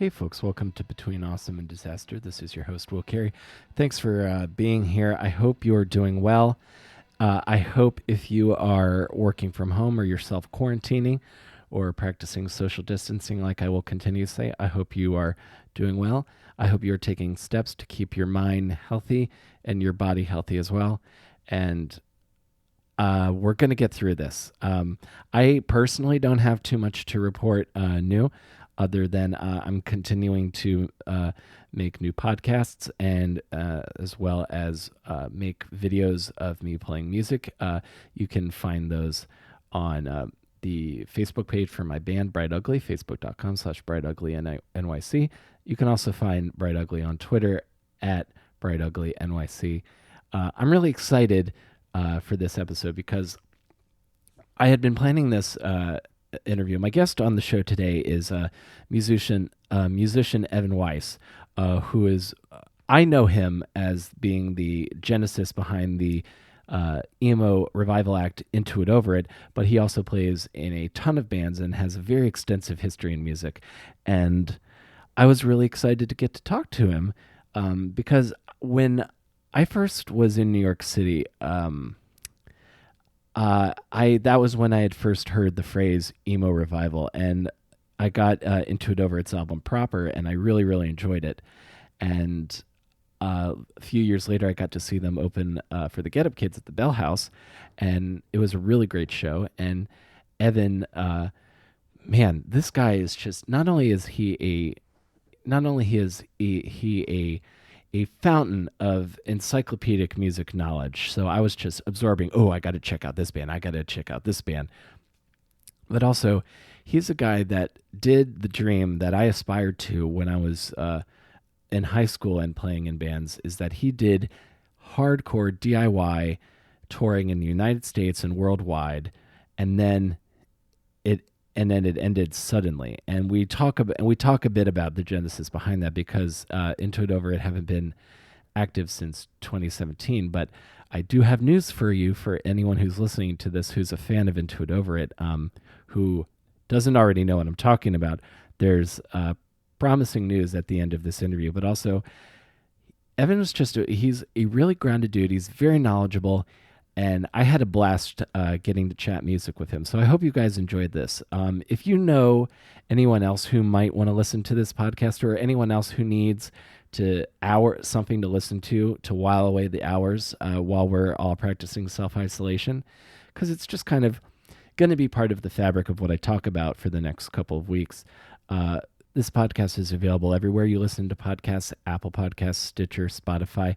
Hey, folks, welcome to Between Awesome and Disaster. This is your host, Will Carey. Thanks for being here. I hope you're doing well. I hope if you are working from home or you're self quarantining or practicing social distancing, like I will continue to say, I hope you are doing well. I hope you're taking steps to keep your mind healthy and your body healthy as well. And we're going to get through this. I personally don't have too much to report new, other than I'm continuing to make new podcasts and as well as make videos of me playing music. You can find those on the Facebook page for my band, Bright Ugly, facebook.com/BrightUglyNYC. You can also find Bright Ugly on Twitter at BrightUglyNYC. I'm really excited for this episode because I had been planning this interview. My guest on the show today is musician Evan Weiss, who is I know him as being the genesis behind the emo revival act Into It Over It, but he also plays in a ton of bands and has a very extensive history in music. And I was really excited to get to talk to him because when I first was in New York City, I that was when I had first heard the phrase emo revival, and I got Into It Over Its album proper, and I really, really enjoyed it. And a few years later, I got to see them open for the Get Up Kids at the Bell House, and it was a really great show. And Evan, man, this guy is just not only is he a fountain of encyclopedic music knowledge. So I was just absorbing, oh, I got to check out this band. I got to check out this band. But also, he's a guy that did the dream that I aspired to when I was in high school and playing in bands, is that he did hardcore DIY touring in the United States and worldwide, and then it ended suddenly. And we talk a bit about the genesis behind that because Into It Over It haven't been active since 2017. But I do have news for you, for anyone who's listening to this who's a fan of Into It Over It, who doesn't already know what I'm talking about. There's promising news at the end of this interview, but also Evan is he's a really grounded dude. He's very knowledgeable, and I had a blast getting to chat music with him. So I hope you guys enjoyed this. If you know anyone else who might want to listen to this podcast, or anyone else who needs something to listen to while away the hours while we're all practicing self-isolation, because it's just kind of going to be part of the fabric of what I talk about for the next couple of weeks. This podcast is available everywhere you listen to podcasts: Apple Podcasts, Stitcher, Spotify.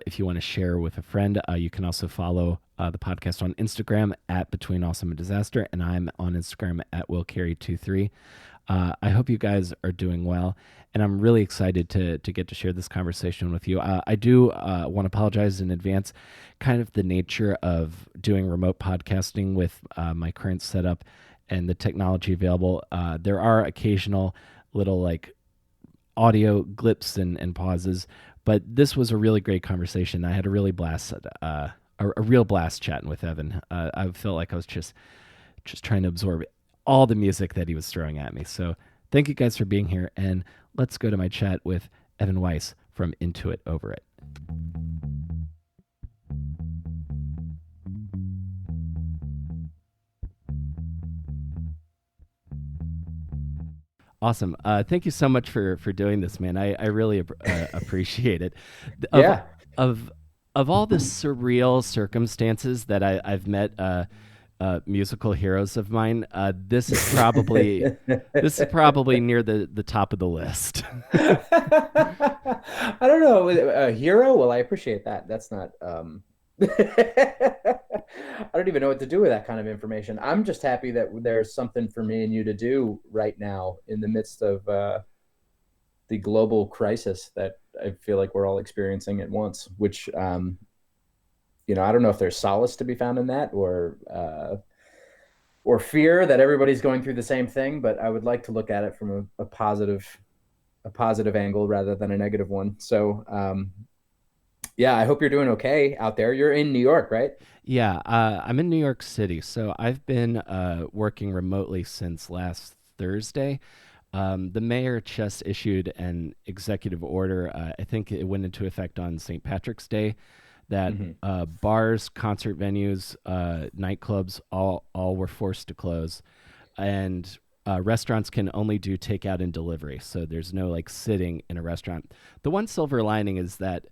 If you want to share with a friend, you can also follow the podcast on Instagram at Between Awesome and Disaster, and I'm on Instagram at WillCarey23. I hope you guys are doing well, and I'm really excited to get to share this conversation with you. I do want to apologize in advance. Kind of the nature of doing remote podcasting with my current setup and the technology available, there are occasional little like audio blips and pauses, but this was a really great conversation. I had a really blast, a real blast chatting with Evan. I felt like I was just trying to absorb all the music that he was throwing at me. So thank you guys for being here, and let's go to my chat with Evan Weiss from Into It Over It. Awesome. Thank you so much for doing this, man. I really appreciate it. Yeah. Of of all the surreal circumstances that I've met musical heroes of mine, this is probably near the top of the list. I don't know. A hero? Well, I appreciate that. That's not I don't even know what to do with that kind of information. I'm just happy that there's something for me and you to do right now in the midst of the global crisis that I feel like we're all experiencing at once, which I don't know if there's solace to be found in that, or fear that everybody's going through the same thing, but I would like to look at it from a positive angle rather than a negative one. So, yeah, I hope you're doing okay out there. You're in New York, right? Yeah, I'm in New York City, so I've been working remotely since last Thursday. The mayor just issued an executive order. I think it went into effect on St. Patrick's Day that Hmm. bars, concert venues, nightclubs, all were forced to close, and restaurants can only do takeout and delivery. So there's no like sitting in a restaurant. The one silver lining is that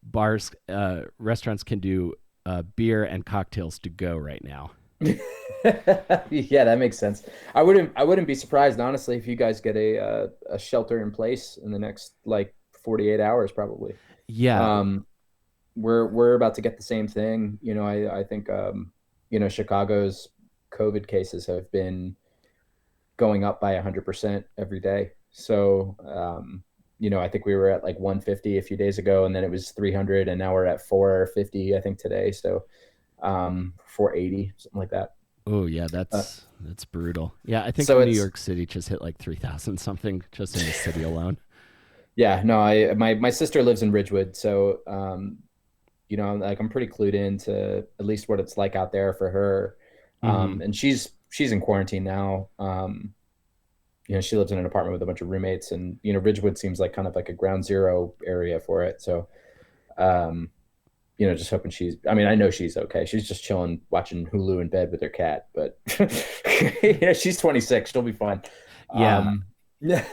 bars, restaurants can do beer and cocktails to go right now. Yeah, that makes sense. I wouldn't be surprised, honestly, if you guys get a shelter in place in the next like 48 hours, probably. Yeah. Um, we're about to get the same thing. I think Chicago's COVID cases have been going up by 100% every day. So I think we were at like 150 a few days ago, and then it was 300, and now we're at 450, I think today. So 480, something like that. Oh yeah, Uh, that's brutal. Yeah, I think so New it's York City just hit like 3,000 something just in the city alone. Yeah, no, my sister lives in Ridgewood, so I'm pretty clued into at least what it's like out there for her. Mm-hmm. And she's in quarantine now. She lives in an apartment with a bunch of roommates, and Ridgewood seems like kind of like a ground zero area for it. So um, just hoping I mean, I know she's okay. She's just chilling, watching Hulu in bed with her cat, but yeah, she's 26. She'll be fine. Yeah, Yeah.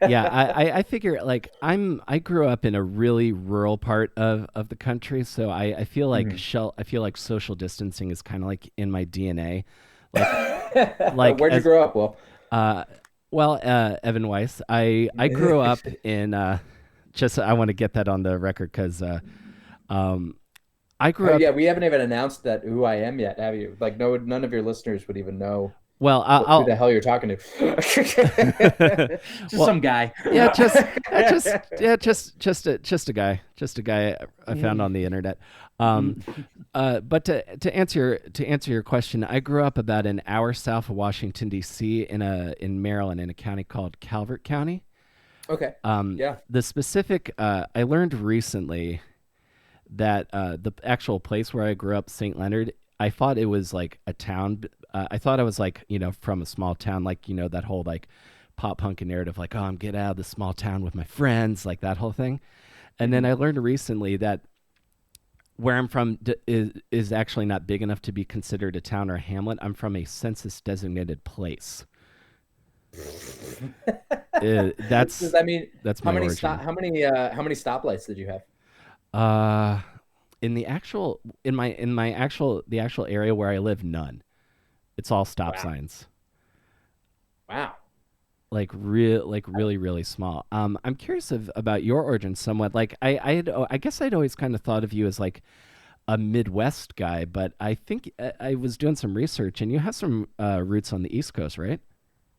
yeah. I figure like I grew up in a really rural part of the country, so I feel like Mhm. I feel like social distancing is kind of like in my DNA. Like Where'd you as grow up, Will? uh well Evan Weiss. I grew up in just I want to get that on the record because um I Oh grew up yeah, we haven't even announced that who I am yet, have you? Like, no, none of your listeners would even know well who the I'll hell you're talking to. Just well some guy. yeah, just a guy I found on the internet. Um, but to answer your question, I grew up about an hour south of Washington D.C. in Maryland in a county called Calvert County. Okay. Yeah. The specific I learned recently that the actual place where I grew up, St. Leonard, I thought it was like a town. I thought I was like, from a small town, like, that whole like pop punk narrative, like, oh, I'm getting out of the small town with my friends, like that whole thing. And then Mhm. I learned recently that where I'm from is actually not big enough to be considered a town or a hamlet. I'm from a census designated place. Does that mean That's my origin. how many stoplights did you have? Uh, in the actual in my actual the actual area where I live, none. It's all stop Wow. signs. Wow. Like really really small. I'm curious about your origin somewhat. Like I guess I'd always kind of thought of you as like a Midwest guy, but I think I was doing some research and you have some roots on the East Coast, right?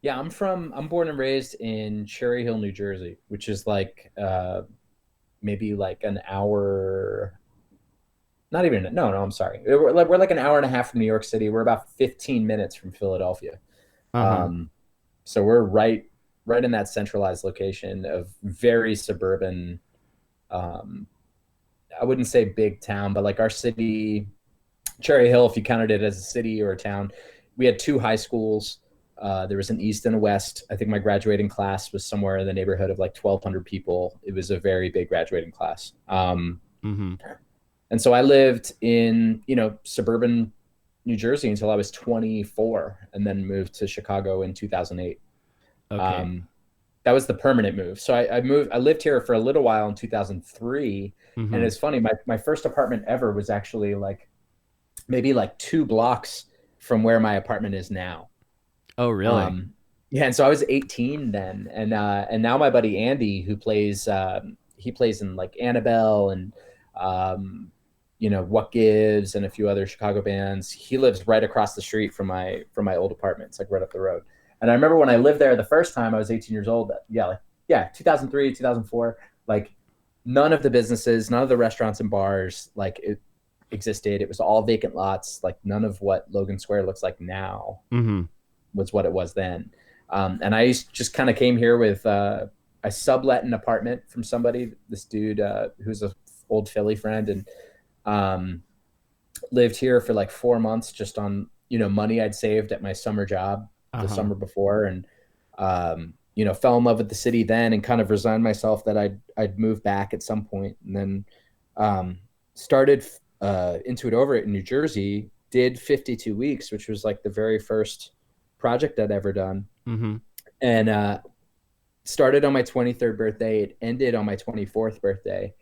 Yeah, I'm born and raised in Cherry Hill, New Jersey, which is like maybe like an hour. Not even, no, no, I'm sorry. We're like an hour and a half from New York City. We're about 15 minutes from Philadelphia. Uh huh. Um, so we're right in that centralized location of very suburban. Um, I wouldn't say big town, but like our city, Cherry Hill, if you counted it as a city or a town, we had two high schools. There was an east and a west. I think my graduating class was somewhere in the neighborhood of like 1,200 people. It was a very big graduating class. Mm-hmm. And so I lived in, suburban New Jersey until I was 24 and then moved to Chicago in 2008. Okay. Um, that was the permanent move. So I lived here for a little while in 2003. And Mm-hmm. it's funny, my first apartment ever was actually like maybe like 2 blocks from where my apartment is now. Oh, really? Um, yeah, and so I was 18 then, and now my buddy Andy, who plays he plays in like Annabelle and um, What Gives and a few other Chicago bands. He lives right across the street from my old apartment. It's like right up the road. And I remember when I lived there the first time, I was 18 years old. Yeah, like yeah, 2003, 2004. Like none of the businesses, none of the restaurants and bars like it existed. It was all vacant lots. Like none of what Logan Square looks like now Mm-hmm. was what it was then. And I just kind of came here with I sublet an apartment from somebody, this dude who's a old Philly friend, and um, lived here for like 4 months just on money I'd saved at my summer job the Uh-huh. summer before, and fell in love with the city then and kind of resigned myself that I'd move back at some point, and then started Into It Over It in New Jersey. Did 52 weeks, which was like the very first project I'd ever done, Mm-hmm. and started on my 23rd birthday. It ended on my 24th birthday,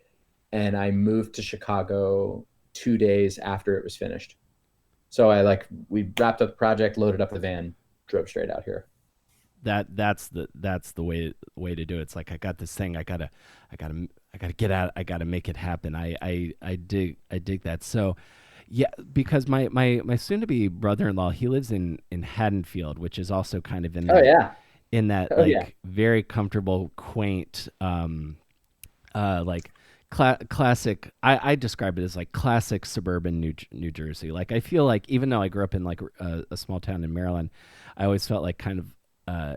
and I moved to Chicago 2 days after it was finished. So we wrapped up the project, loaded up the van, drove straight out here. That's the way to do it. It's like I got this thing. I gotta get out. I gotta make it happen. I dig that. So yeah, because my soon to be brother in law, he lives in Haddonfield, which is also kind of Oh yeah. in that Oh yeah. like very comfortable, quaint, like classic. I describe it as like classic suburban New Jersey. Like I feel like even though I grew up in like a small town in Maryland, I always felt like kind of uh,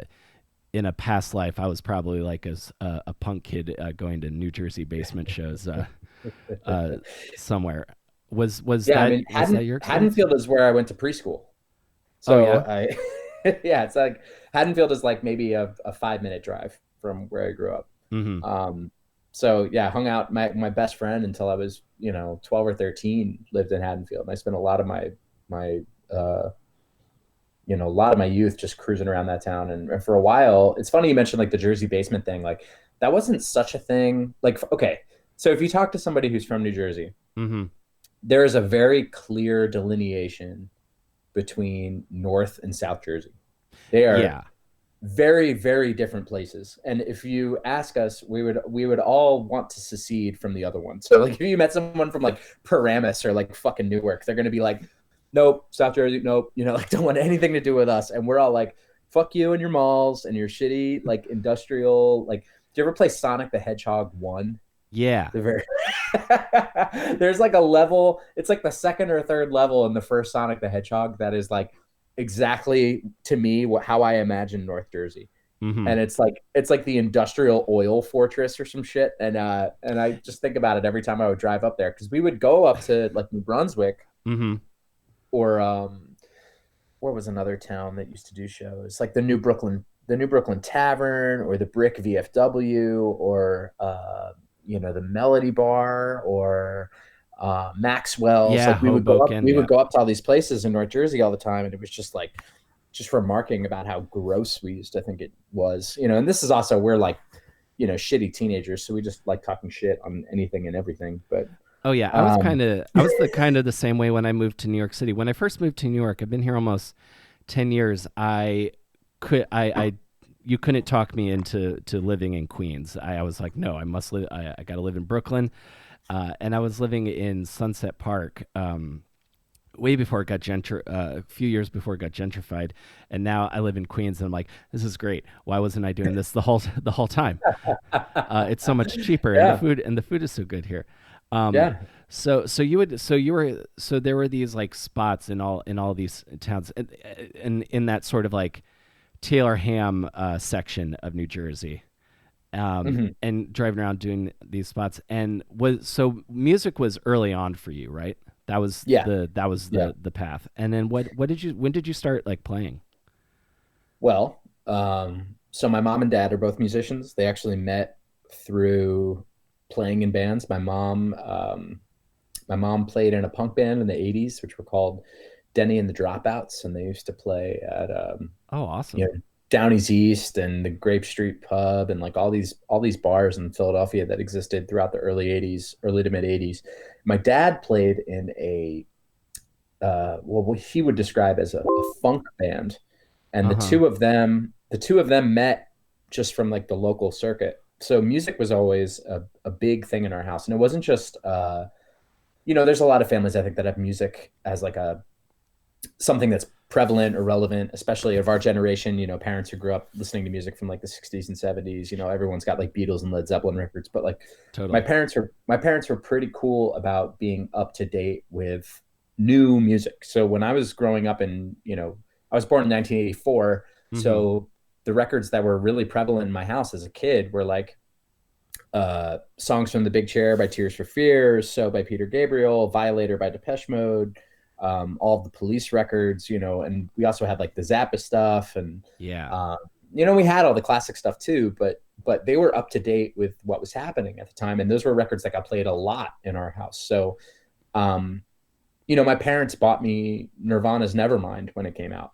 in a past life I was probably like a punk kid going to New Jersey basement shows uh, somewhere. Yeah, I mean, Was that your experience? Haddonfield is where I went to preschool. Oh So yeah. I, yeah, it's like Haddonfield is like maybe a 5 minute drive from where I grew up. Mm-hmm. Um, so yeah, hung out. My best friend until I was 12 or 13 lived in Haddonfield. And I spent a lot of my uh, a lot of my youth just cruising around that town. And for a while, it's funny you mentioned like the Jersey basement thing. Like that wasn't such a thing. Like okay, so if you talk to somebody who's from New Jersey, Mm-hmm. there is a very clear delineation between North and South Jersey. They are Yeah. very, very different places. And if you ask us, we would all want to secede from the other one. So like if you met someone from like Paramus or like fucking Newark, they're gonna be like, nope, South Jersey, nope, like don't want anything to do with us. And we're all like, fuck you and your malls and your shitty like industrial like. Do you ever play Sonic the Hedgehog 1? Yeah. The very there's like a level, it's like the second or third level in the first Sonic the Hedgehog that is like exactly to me how I imagine North Jersey. Mm-hmm. And it's like the industrial oil fortress or some shit. And I just think about it every time I would drive up there because we would go up to like New Brunswick Mm-hmm. or where was another town that used to do shows like the New Brooklyn Tavern or the Brick VFW or the Melody Bar or Maxwell's. Yeah, Like Hoboken. we would Yeah. go up to all these places in North Jersey all the time, and it was just like just remarking about how gross we used to think it was. And this is also we're like shitty teenagers, so we just like talking shit on anything and everything. But Oh yeah, um, I was the kind of the same way when I moved to New York City. When I first moved to New York, I've been here almost 10 years. I you couldn't talk me into to living in Queens. I was like, no, I must live. I got to live in Brooklyn, and I was living in Sunset Park. Way before it got a few years before it got gentrified, and now I live in Queens, and I'm like, this is great. Why wasn't I doing this the whole time? It's so much cheaper, and yeah, the food is so good here. Um, yeah. so there were these like spots in all these towns, and in that sort of like Taylor Ham section of New Jersey, Mhm. and driving around doing these spots. And was so music was early on for you, right? Yeah, That was yeah. the path. And then what did you when did you start like playing? Well, so my mom and dad are both musicians. They actually met through playing in bands. My mom played in a punk band in the '80s, which were called Denny and the Dropouts, and they used to play at Oh, you awesome. know Downey's East and the Grape Street Pub and like all these bars in Philadelphia that existed throughout the early '80s, early to mid '80s. My dad played in a what he would describe as a funk band, and Uh huh. the two of them met just from like the local circuit. So music was always a big thing in our house, and it wasn't just there's a lot of families I think that have music as like a something that's prevalent or relevant, especially of our generation. Parents who grew up listening to music from like the '60s and '70s. Everyone's got like Beatles and Led Zeppelin records, but like Totally. my parents were pretty cool about being up to date with new music. So when I was growing up I was born in 1984, Mm-hmm. so the records that were really prevalent in my house as a kid were like songs from The Big Chair by Tears for Fears, So by Peter Gabriel, Violator by Depeche Mode, all of the Police records, and we also had like the Zappa stuff and Yeah. uh, we had all the classic stuff too, but they were up to date with what was happening at the time, and those were records that got played a lot in our house. So, um, my parents bought me Nirvana's Nevermind when it came out,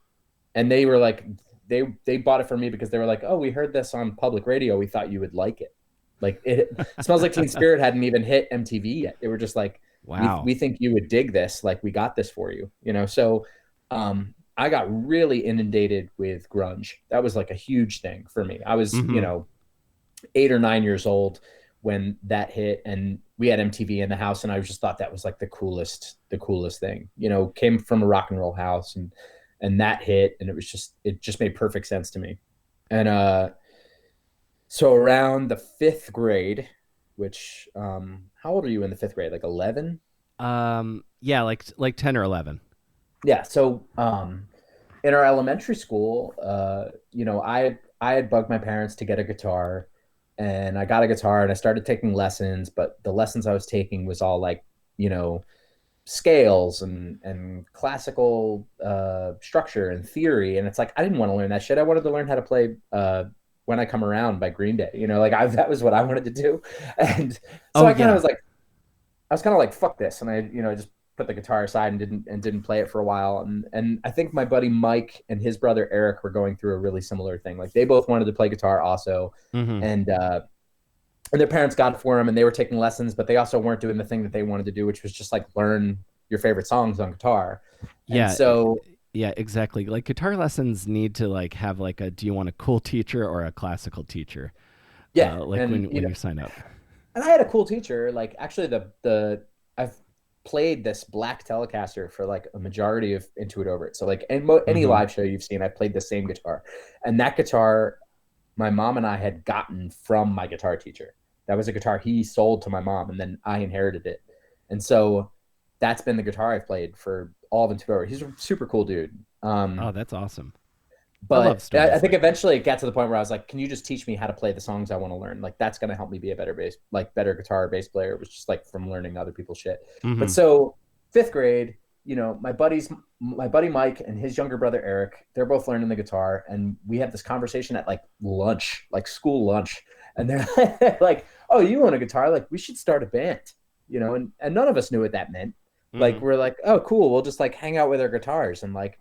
and they were like, they bought it for me because they were like, oh, we heard this on public radio, we thought you would like it. Like it Smells Like Teen Spirit hadn't even hit MTV yet. They were just like, Wow. we think you would dig this. Like we got this for you, So I got really inundated with grunge. That was like a huge thing for me. I was, Hmm. 8 or 9 years old when that hit, and we had MTV in the house, and I just thought that was like the coolest thing. Came from a rock and roll house, and that hit, and it just made perfect sense to me. And so around the fifth grade, which how old are you in the fifth grade? Like 11? Yeah, like 10 or 11. Yeah. So in our elementary school, I had bugged my parents to get a guitar, and I got a guitar and I started taking lessons, but the lessons I was taking was all like, you know, scales and classical structure and theory, and it's like I didn't want to learn that shit. I wanted to learn how to play When I Come Around by Green Day. That was what I wanted to do. And so Oh I kind of yeah. was like, I was kind of like, fuck this. And I just put the guitar aside and didn't play it for a while. And I think my buddy Mike and his brother Eric were going through a really similar thing. Like they both wanted to play guitar also. Hmm. And their parents got it for them and they were taking lessons, but they also weren't doing the thing that they wanted to do, which was just like learn your favorite songs on guitar. And Yeah, so, yeah, exactly. Like guitar lessons need to like have like a do you want a cool teacher or a classical teacher? yeah. Like And, when you sign up. and I had a cool teacher. Like actually I've played this black Telecaster for like a majority of Into It Over It. So like any Hmm. live show you've seen, I've played the same guitar. And that guitar, my mom and I had gotten from my guitar teacher. That was a guitar he sold to my mom, and then I inherited it. And so that's been the guitar I've played for all of Into It Over It. He's a super cool dude. Oh, that's awesome. I love But I stories think like that. eventually it got to the point where I was like, "Can you just teach me how to play the songs I want to learn? Like that's going to help me be a better guitar or bass player." It was just like from learning other people's shit. But Hmm. so fifth grade, my buddy Mike and his younger brother Eric, they're both learning the guitar, and we have this conversation at like lunch, like school lunch, and they're like, "Oh, you own a guitar? Like we should start a band." And none of us knew what that meant. Like Hmm. we're like, "Oh, cool, we'll just like hang out with our guitars and like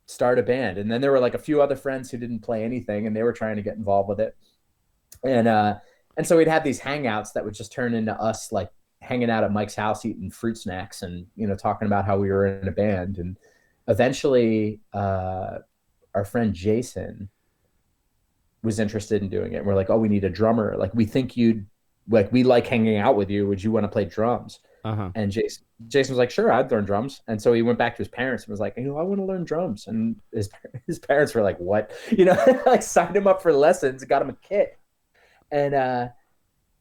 start a band." And then there were like a few other friends who didn't play anything and they were trying to get involved with it. And so we'd have these hangouts that would just turn into us like hanging out at Mike's house eating fruit snacks and talking about how we were in a band. And eventually our friend Jason was interested in doing it. And we're like, oh, we need a drummer. Like we think you'd like we like hanging out with you. Would you want to play drums? Uh-huh. And Jason was like, sure, I'd learn drums. And so he went back to his parents and was like, I want to learn drums. And his parents were like, what? Like signed him up for lessons, got him a kit. And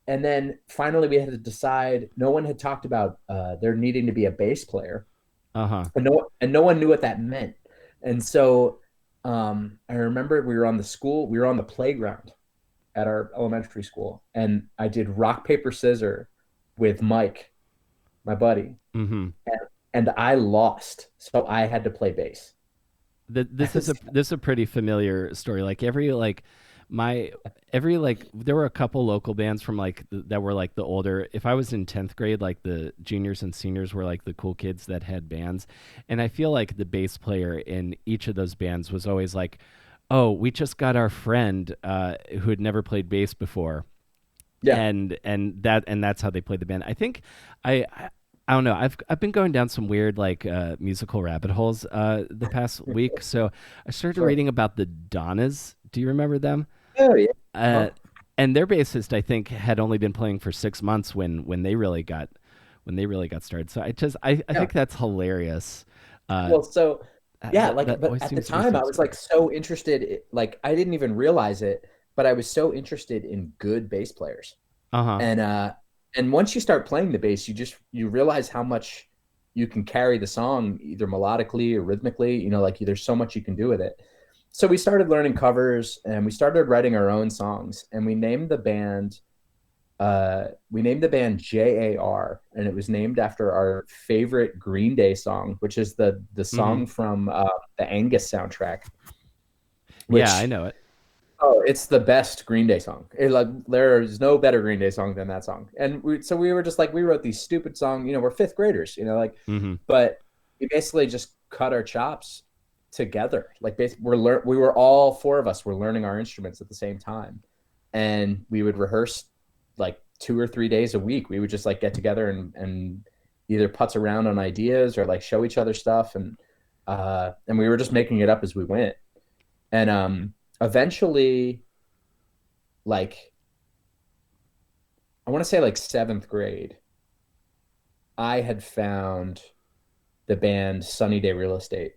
then finally we had to decide. No one had talked about there needing to be a bass player, Uh-huh. and no one knew what that meant. And so I remember we were on the playground at our elementary school, and I did rock paper scissors with Mike, my buddy, Hmm. and I lost, so I had to play bass. This is a pretty familiar story. Like my every like there were a couple local bands from like that were like the older. If I was in 10th grade, like the juniors and seniors were like the cool kids that had bands, and I feel like the bass player in each of those bands was always like, "Oh, we just got our friend who had never played bass before." Yeah. And that's how they played the band. I think I I don't know. I've been going down some weird like musical rabbit holes the past week. So I started Sure. reading about the Donnas. Do you remember them? Oh yeah. Uh, Uh-huh. and their bassist, I think, had only been playing for 6 months when they really got started. So I Yeah. think that's hilarious. Uh, Well, so yeah, like, that but always at the seems to be time some I was like story. so interested, like I didn't even realize it, but I was so interested in good bass players. Uh huh. And once you start playing the bass, you realize how much you can carry the song either melodically or rhythmically. Like there's so much you can do with it. So we started learning covers and we started writing our own songs, and we named the band JAR, and it was named after our favorite Green Day song, which is the Mm-hmm. song from the Angus soundtrack, Yeah, I which know it. Oh, it's the best Green Day song. Like there's no better Green Day song than that song. And so we were just like, we wrote these stupid songs. We're fifth graders. Like, Hmm. but we basically just cut our chops together. Like, basically, we were all four of us were learning our instruments at the same time, and we would rehearse like 2 or 3 days a week. We would just like get together and either putz around on ideas or like show each other stuff, and we were just making it up as we went. And eventually, like, I want to say like seventh grade, I had found the band Sunny Day Real Estate.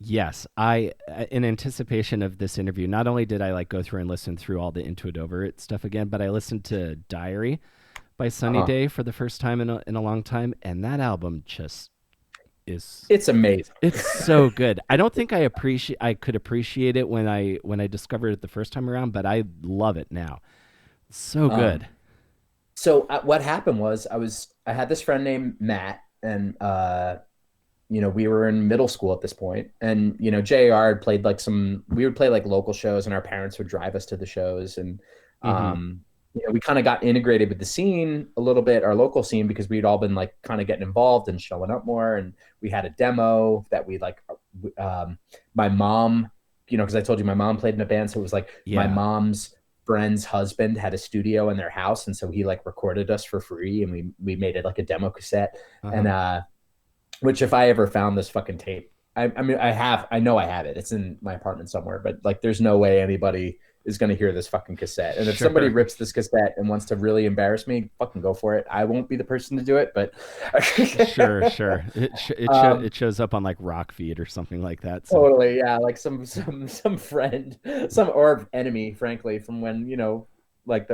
Yes, I in anticipation of this interview, not only did I like go through and listen through all the Into It Over It stuff again, but I listened to Diary by Sunny Uh-huh. Day for the first time in a long time, and that album just is It's amazing. it's so good. I don't think I could appreciate it when I discovered it the first time around, but I love it now. It's so good. Um, so what happened was I had this friend named Matt, and we were in middle school at this point, and JR had played like we would play like local shows, and our parents would drive us to the shows, and Hmm. we kind of got integrated with the scene a little bit, our local scene, because we'd all been like kind of getting involved and showing up more, and we had a demo that we like, my mom, because I told you my mom played in a band, so it was like my Yeah. mom's friend's husband had a studio in their house, and so he like recorded us for free, and we made it like a demo cassette. Uh And huh. which, if I ever found this fucking tape, I mean, I know I have it. It's in my apartment somewhere, but like, there's no way anybody is going to hear this fucking cassette. And if somebody Sure. rips this cassette and wants to really embarrass me, fucking go for it. I won't be the person to do it, but Sure. Sure. um, It shows up on like Rock Feed or something like that. So totally, yeah, like some friend, some or enemy, frankly, from when like the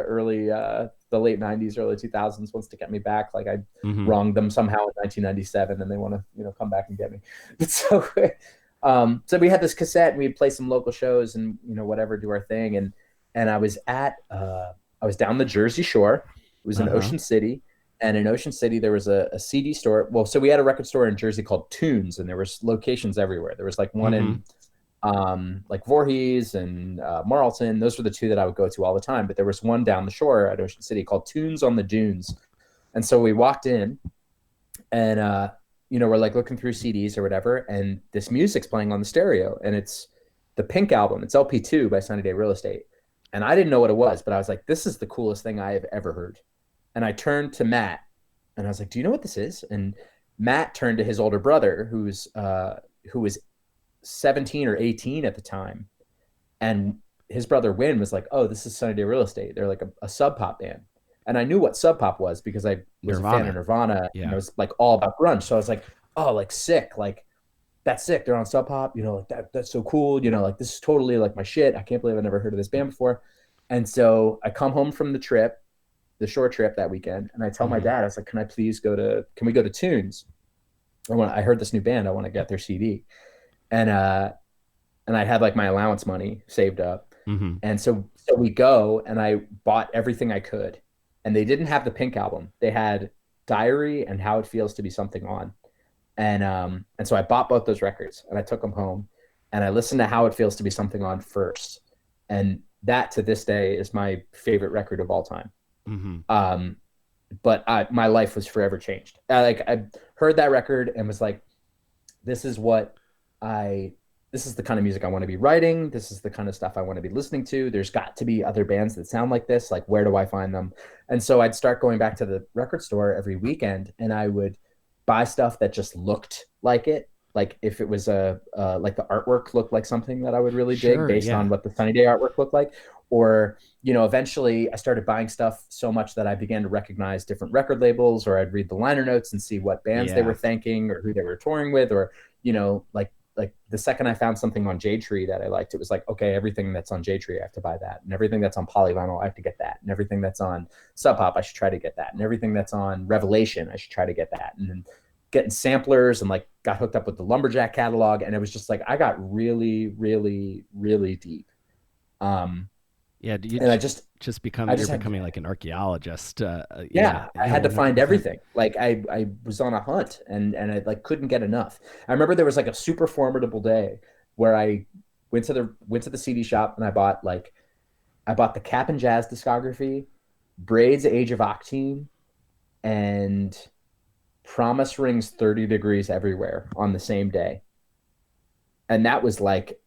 late '90s, early 2000s wants to get me back. Like I hmm. wronged them somehow in 1997, and they want to come back and get me. But so we had this cassette, and we'd play some local shows, and whatever, do our thing, and I was down the Jersey Shore. It was Uh in huh. Ocean City, and in Ocean City, there was a CD store. Well, so we had a record store in Jersey called Tunes, and there was locations everywhere. There was like one Hmm. in like Voorhees and Marlton. Those were the two that I would go to all the time. But there was one down the shore at Ocean City called Tunes on the Dunes. And so we walked in, and we're like looking through CDs or whatever, and this music's playing on the stereo, and it's the Pink album. It's LP2 by Sunny Day Real Estate. And I didn't know what it was, but I was like, this is the coolest thing I have ever heard. And I turned to Matt, and I was like, do you know what this is? And Matt turned to his older brother, who was 17 or 18 at the time. And his brother Win was like, oh, this is Sunny Day Real Estate. They're like a sub pop band. And I knew what sub pop was because I was a fan of Nirvana. Nirvana, and I Yeah. was like all about grunge. So I was like, oh, like sick. Like, that's sick. They're on sub pop, like that's so cool. Like, this is totally like my shit. I can't believe I never heard of this band before. And so I come home from the short trip that weekend, and I tell my Hmm. dad, I was like, can we go to Tunes? I heard this new band. I want to get their CD. And I had like my allowance money saved up. Hmm. And so we go, and I bought everything I could. And they didn't have the Pink album. They had Diary and How It Feels to Be Something On. And so I bought both those records, and I took them home, and I listened to How It Feels to Be Something On first. And that, to this day, is my favorite record of all time. Hmm. Um, but my life was forever changed. I heard that record and was like, this is what I this is the kind of music I want to be writing. This is the kind of stuff I want to be listening to. There's got to be other bands that sound like this. Like, where do I find them? And so I'd start going back to the record store every weekend, and I would buy stuff that just looked like it. Like, if it was like the artwork looked like something that I would really dig Sure. based on Yeah. what the Sunny Day artwork looked like. Or, eventually I started buying stuff so much that I began to recognize different record labels, or I'd read the liner notes and see what bands they were Yeah. thanking or who they were touring with, or, like the second I found something on J Tree that I liked, it was like, okay, everything that's on J Tree, I have to buy that. And everything that's on Polyvinyl, I have to get that. And everything that's on Sub Pop, I should try to get that. And everything that's on Revelation, I should try to get that. And then getting samplers, and like got hooked up with the Lumberjack catalog. And it was just like, I got really, really, really deep. Um, Yeah. and You're had becoming like an archaeologist. Yeah. yeah, I Yeah. had to find 100%. everything. Like, I was on a hunt, and I like couldn't get enough. I remember there was like a super formidable day where I went to the CD shop, and I bought like I bought the Cap and Jazz discography, Braid's Age of Octane, and Promise Rings 30 Degrees Everywhere on the same day. And that was like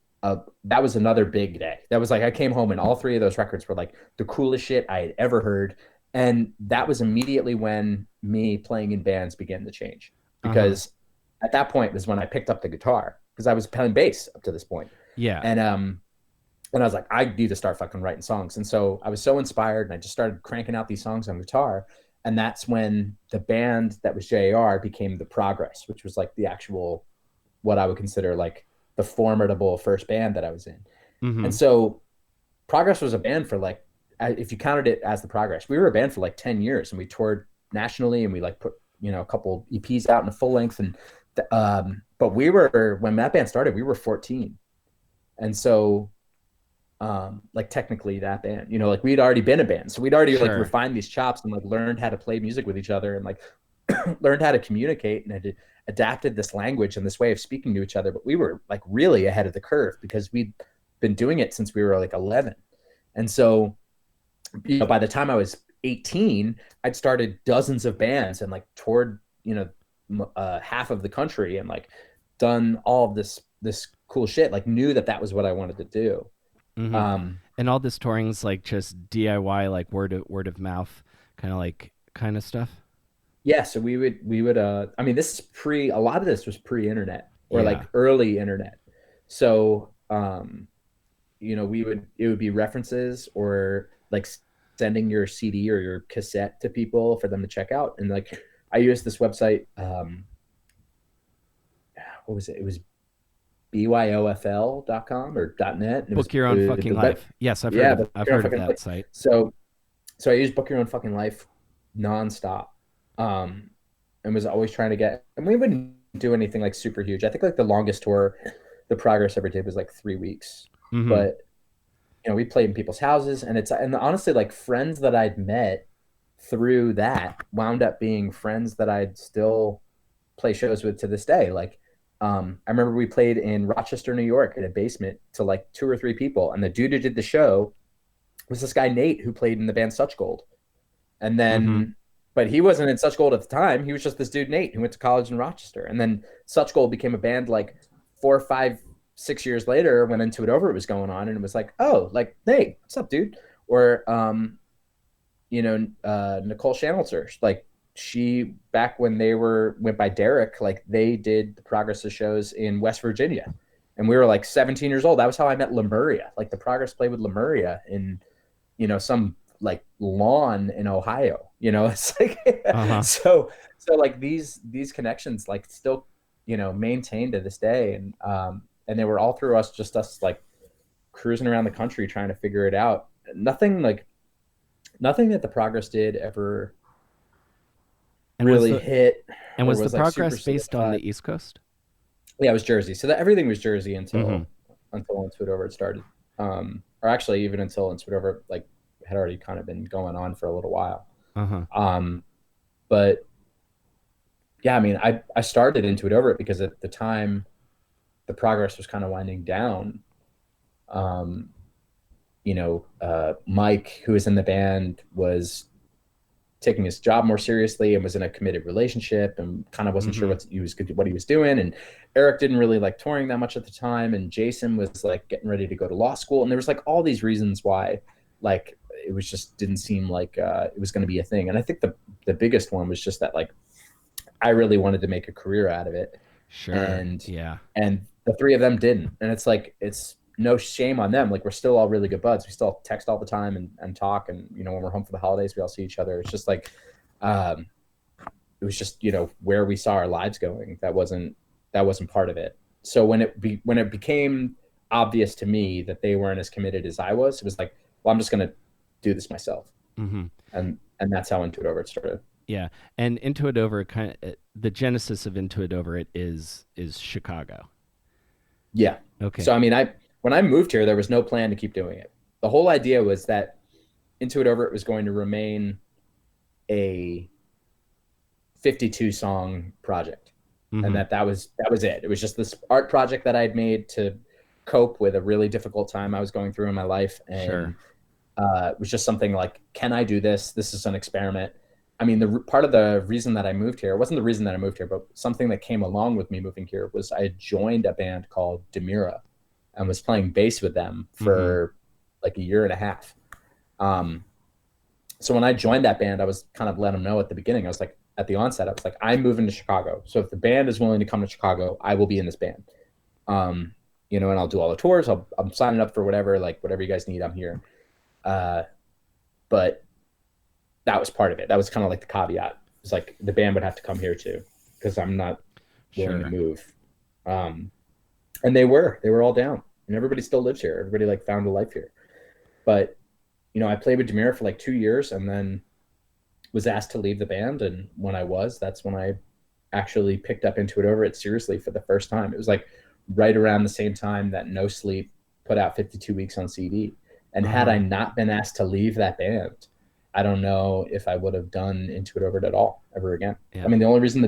that was another big day. That was like I came home and all three of those records were like the coolest shit I had ever heard. And that was immediately when me playing in bands began to change. Uh-huh. Because at that point was when I picked up the guitar because I was playing bass up to this point. Yeah. And I was like, I need to start fucking writing songs. And so I was so inspired and I just started cranking out these songs on guitar. And that's when the band that was JAR became The Progress, which was like the actual, what I would consider like the formidable first band that I was in. Mm-hmm. And so Progress was a band for like, if you counted it as The Progress, we were a band for like 10 years and we toured nationally and we like put, a couple EPs out in a full length. And, but when that band started, we were 14. And so, like technically that band, like we'd already been a band. So we'd already like Sure. refined these chops and like learned how to play music with each other and like learned how to communicate and had adapted this language and this way of speaking to each other. But we were like really ahead of the curve because we'd been doing it since we were like 11. And so, by the time I was 18, I'd started dozens of bands and like toured, half of the country and like done all of this cool shit, like knew that was what I wanted to do. Mm-hmm. Um, And all this touring's like just DIY, like word of mouth, kind of stuff. yeah, so we would I mean this is a lot of this was pre-internet or Yeah. like early internet. So it would be references or like sending your CD or your cassette to people for them to check out. And like I used this website, what was it? It was byofl.com or .net. And Book your own fucking life. Yes, yeah, I've your own heard of fucking that life. site. So I used Book Your Own Fucking Life nonstop. And was always trying to and we wouldn't do anything like super huge. I think like the longest tour the Progress ever did was like 3 weeks. Mm-hmm. But we played in people's houses and honestly like friends that I'd met through that wound up being friends that I'd still play shows with to this day. Like I remember we played in Rochester, New York in a basement to like 2 or 3 people. And the dude who did the show was this guy, Nate, who played in the band Such Gold. And Mm-hmm. then, but he wasn't in Such Gold at the time. He was just this dude, Nate, who went to college in Rochester. And then Such Gold became a band like 4, 5, 6 years later when Into It Over was going on. And it was like, oh, like, hey, what's up, dude? Or, Nicole Shanelzer, like she, back when they went by Derek, like they did the Progress of shows in West Virginia. And we were like 17 years old. That was how I met Lemuria. Like the Progress played with Lemuria in, some like lawn in Ohio, it's like, Uh-huh. so like these connections, like still, maintained to this day. And they were all through us like cruising around the country, trying to figure it out. Nothing that the Progress did ever And was really the hit and or was the was like super progress based on solidified. the East Coast? Yeah, it was Jersey. So that everything was Jersey Mm-hmm. until Into It Over it started. Or actually even until Into It Over like had already kind of been going on for a little while. Uh-huh. Um, but yeah, I mean, I started Into It Over it because at the time the Progress was kind of winding down. Um, Mike, who was in the band, was taking his job more seriously and was in a committed relationship and kind of wasn't sure Mm-hmm. what he was doing. And Eric didn't really like touring that much at the time. And Jason was like getting ready to go to law school. And there was like all these reasons why, like, it was just didn't seem like it was going to be a thing. And I think the biggest one was just that, like, I really wanted to make a career out of it. Sure. And, Yeah. and the three of them didn't. And it's like, it's no shame on them. Like we're still all really good buds. We still text all the time and talk. And, when we're home for the holidays, we all see each other. It's just like, um, it was just, where we saw our lives going. That wasn't part of it. So when it became obvious to me that they weren't as committed as I was, it was like, well, I'm just going to do this myself. Mm-hmm. And that's how Into It Over it started. Yeah. And Into It Over the genesis of Into It Over it is Chicago. Yeah. Okay. So, I mean, when I moved here, there was no plan to keep doing it. The whole idea was that Into It Over it was going to remain a 52 song project. And Mm-hmm. that was it. It was just this art project that I'd made to cope with a really difficult time I was going through in my life. Sure. It was just something like, can I do this? This is an experiment. I mean, the part of the reason that I moved here, it wasn't the reason that I moved here, but something that came along with me moving here was I joined a band called Demira and was playing bass with them Mm-hmm. for like a year and a half. Um, so when I joined that band, I was kind of let them know at the beginning. I was like, at the onset, I was like, I'm moving to Chicago. So if the band is willing to come to Chicago, I will be in this band. Um, and I'll do all the tours. I'm signing up for whatever, like whatever you guys need, I'm here. Uh, but that was part of it. That was kind of like the caveat. It's like the band would have to come here too, because I'm not willing to Sure. move. Um, and they were all down, and everybody still lives here. Everybody like found a life here. But I played with Demir for like 2 years, and then was asked to leave the band. And when that's when I actually picked up Into It Over It seriously for the first time. It was like right around the same time that No Sleep put out 52 Weeks on CD. And had I Uh-huh. not been asked to leave that band, I don't know if I would have done Into It Over It at all ever again. I Yeah. mean, the only reason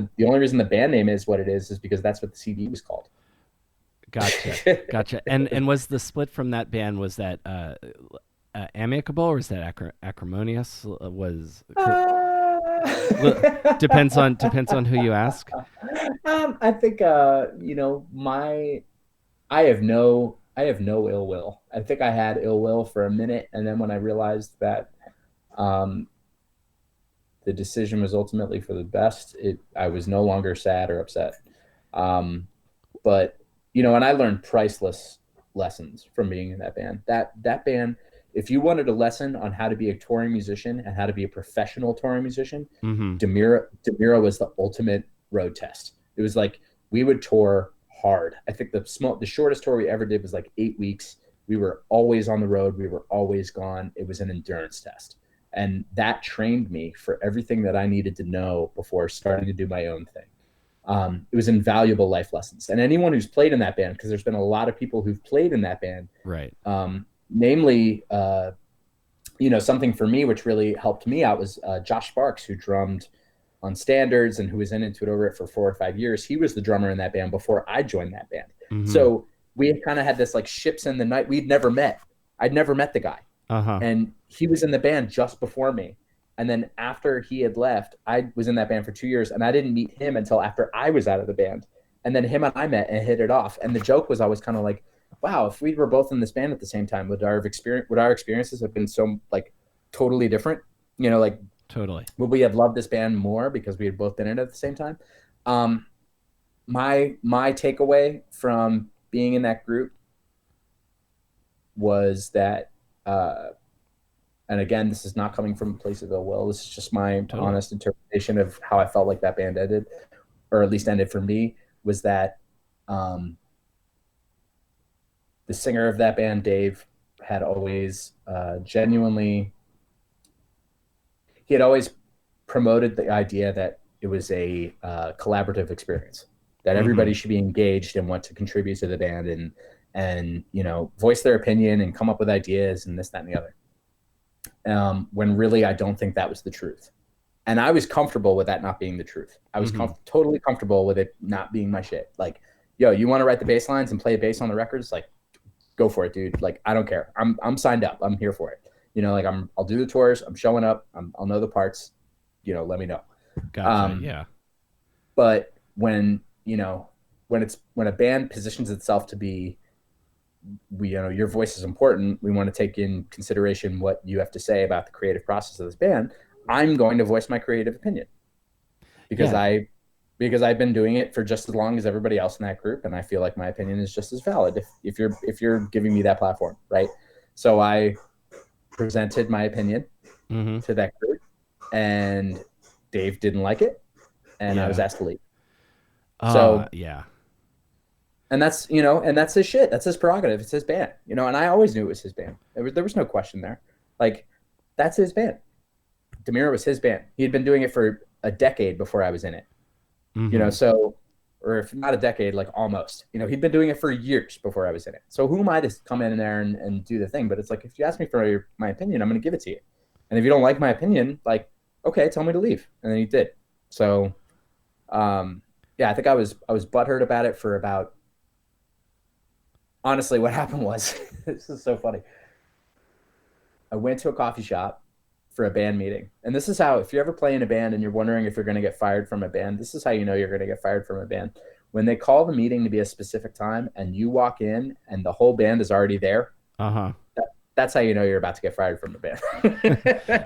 the band name is what it is because that's what the CD was called. Gotcha. Gotcha. And was the split from that band, was that amicable, or is that acrimonious? Was well, depends on who you ask. I think my I have no ill will. I think I had ill will for a minute, and then when I realized that um, the decision was ultimately for the best, I was no longer sad or upset. Um, but and I learned priceless lessons from being in that band. That band, if you wanted a lesson on how to be a touring musician and how to be a professional touring musician, Mm-hmm. Demira was the ultimate road test. It was like we would tour hard. I think the shortest tour we ever did was like 8 weeks. We were always on the road. We were always gone. It was an endurance test. And that trained me for everything that I needed to know before starting to do my own thing. It was invaluable life lessons. And anyone who's played in that band, because there's been a lot of people who've played in that band, Right. namely, something for me which really helped me out was Josh Sparks, who drummed on Standards and who was in Into It Over It for 4 or 5 years. He was the drummer in that band before I joined that band. Mm-hmm. So we kind of had this like ships in the night. We'd never met. I'd never met the guy, Uh-huh. and he was in the band just before me. And then after he had left, I was in that band for 2 years, and I didn't meet him until after I was out of the band. And then him and I met and hit it off. And the joke was always kind of like, wow, if we were both in this band at the same time, would our experiences have been so like totally different? Like Totally. would we have loved this band more because we had both been in it at the same time? Um, my takeaway from being in that group was that uh, and again, this is not coming from a place of ill will. This is just my Totally. honest interpretation of how I felt like that band ended, or at least ended for me, was that um, the singer of that band, Dave, had always genuinely, he had always promoted the idea that it was a collaborative experience, that Mm-hmm. everybody should be engaged and want to contribute to the band and voice their opinion and come up with ideas and this, that, and the other. When really I don't think that was the truth. And I was comfortable with that not being the truth. I was Mm-hmm. totally comfortable with it not being my shit. Like, yo, you want to write the bass lines and play bass on the records? Like, go for it, dude. Like, I don't care. I'm signed up. I'm here for it. Like I'll do the tours. I'm showing up. I'll know the parts. Let me know. Gotcha. Um, Yeah. but when a band positions itself to be, your voice is important. We want to take in consideration what you have to say about the creative process of this band. I'm going to voice my creative opinion because Yeah. I've been doing it for just as long as everybody else in that group, and I feel like my opinion is just as valid if you're giving me that platform, right? So I presented my opinion Mm-hmm. to that group, and Dave didn't like it, and I was Yeah. asked to leave. So Yeah. and that's his shit. That's his prerogative. It's his band, and I always knew it was his band. There was no question there. Like, that's his band. Demira was his band. He had been doing it for a decade before I was in it. Mm-hmm. So, or if not a decade, like almost. He'd been doing it for years before I was in it. So who am I to come in there and do the thing? But it's like, if you ask me for my opinion, I'm going to give it to you. And if you don't like my opinion, like, okay, tell me to leave. And then he did. So, um, yeah, I think I was butthurt about it for about, honestly, what happened was, this is so funny. I went to a coffee shop for a band meeting. And this is how, if you ever play in a band and you're wondering if you're going to get fired from a band, this is how you know you're going to get fired from a band. When they call the meeting to be a specific time and you walk in and the whole band is already there, Uh-huh. that's how you know you're about to get fired from the band.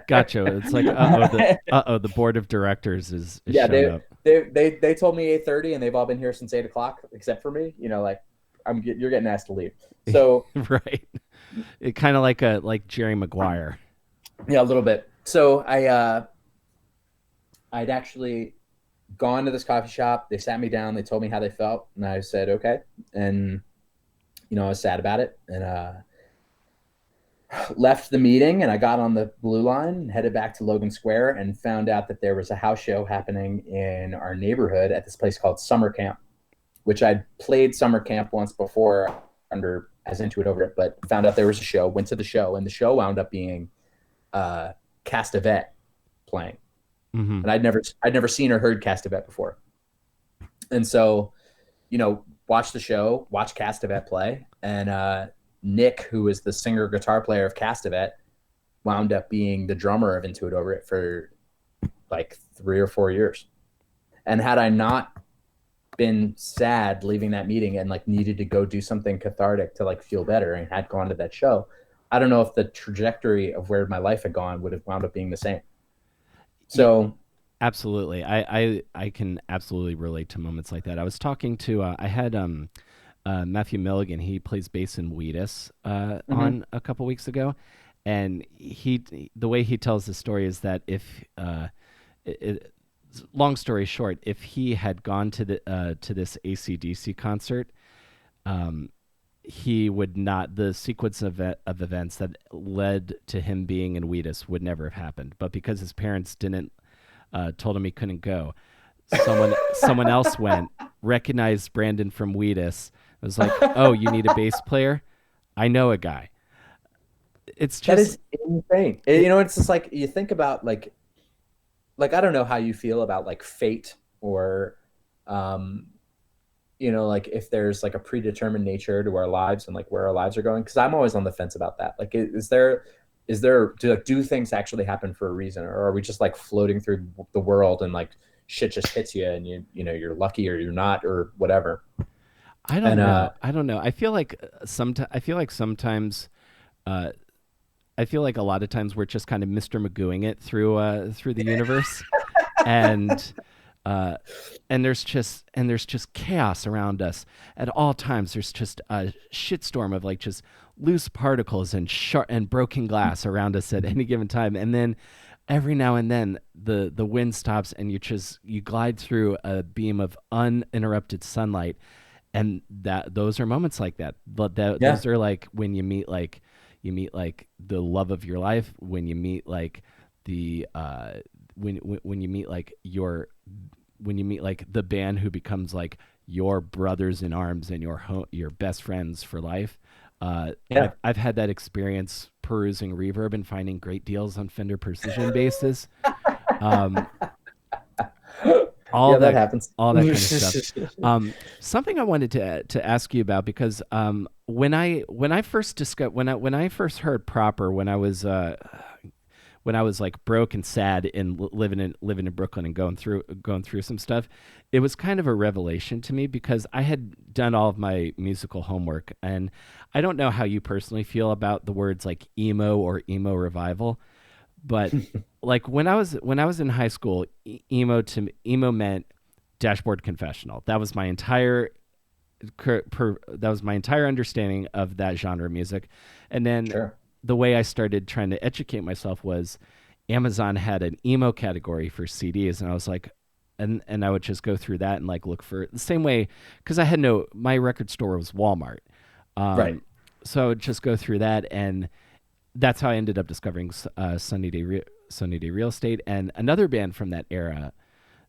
Gotcha. It's like the board of directors is Yeah, shown they up. they told me 8:30 and they've all been here since 8 o'clock except for me. Like you're getting asked to leave. So Right. It kind of like Jerry Maguire. yeah, a little bit. So I'd actually gone to this coffee shop. They sat me down. They told me how they felt, and I said okay. And I was sad about it, and left the meeting. And I got on the blue line and headed back to Logan Square, and found out that there was a house show happening in our neighborhood at this place called Summer Camp, which I'd played Summer Camp once before under as Into It Over It, but found out there was a show. Went to the show, and the show wound up being Castavet playing. Mm-hmm. And I'd never seen or heard Castavet before. And so, watched the show, watched Castavet play, and Nick, who was the singer guitar player of Castavet, wound up being the drummer of Into It Over It for like 3 or 4 years. And had I not been sad leaving that meeting and like needed to go do something cathartic to like feel better and had gone to that show, I don't know if the trajectory of where my life had gone would have wound up being the same. So Absolutely. I can absolutely relate to moments like that. I was talking to I had Matthew Milligan. He plays bass in Weiss mhm. on a couple weeks ago, and the way he tells the story is that if it, long story short, if he had gone to this ACDC concert, um, he would not the sequence of events that led to him being in Weiss would never have happened. But because his parents didn't told him he couldn't go, someone else went, recognized Brandon from Weiss, was like, "Oh, you need a bass player? I know a guy." It's That just is insane. it. It's just like you think about like I don't know how you feel about like fate or um like if there's like a predetermined nature to our lives and like where our lives are going, because I'm always on the fence about that. Like is there do things actually happen for a reason, or are we just like floating through the world and like shit just hits you and you're lucky or you're not or whatever. I And don't know. I don't know. I feel like sometimes. Uh, I feel like a lot of times we're just kind of Mr. Magooing it through the universe, and uh, there's just chaos around us at all times. There's just a shitstorm of like just loose particles and and broken glass around us at any given time, and then every now and then the wind stops and you glide through a beam of uninterrupted sunlight, and that those are moments like that. But yeah, those are like when you meet like the love of your life, when you meet like the when you meet like when you meet like the band who becomes like your brothers in arms and your best friends for life. yeah, I've had that experience perusing Reverb and finding great deals on Fender Precision basses. Um, all yeah, that that happens. all that kind of stuff. Something I wanted to ask you about, because when I first discovered when I first heard proper, when I was like broke and sad and living in Brooklyn and going through some stuff, it was kind of a revelation to me because I had done all of my musical homework, and I don't know how you personally feel about the words like emo or emo revival, but like when I was in high school, emo meant Dashboard Confessional. That was my entire understanding of that genre of music. And then Sure. the way I started trying to educate myself was Amazon had an emo category for CDs, and I was like, and I would just go through that and like look for the same way, because I had my record store was Walmart. Right. Um, so I would just go through that, and that's how I ended up discovering Sunny Day Real Estate, and another band from that era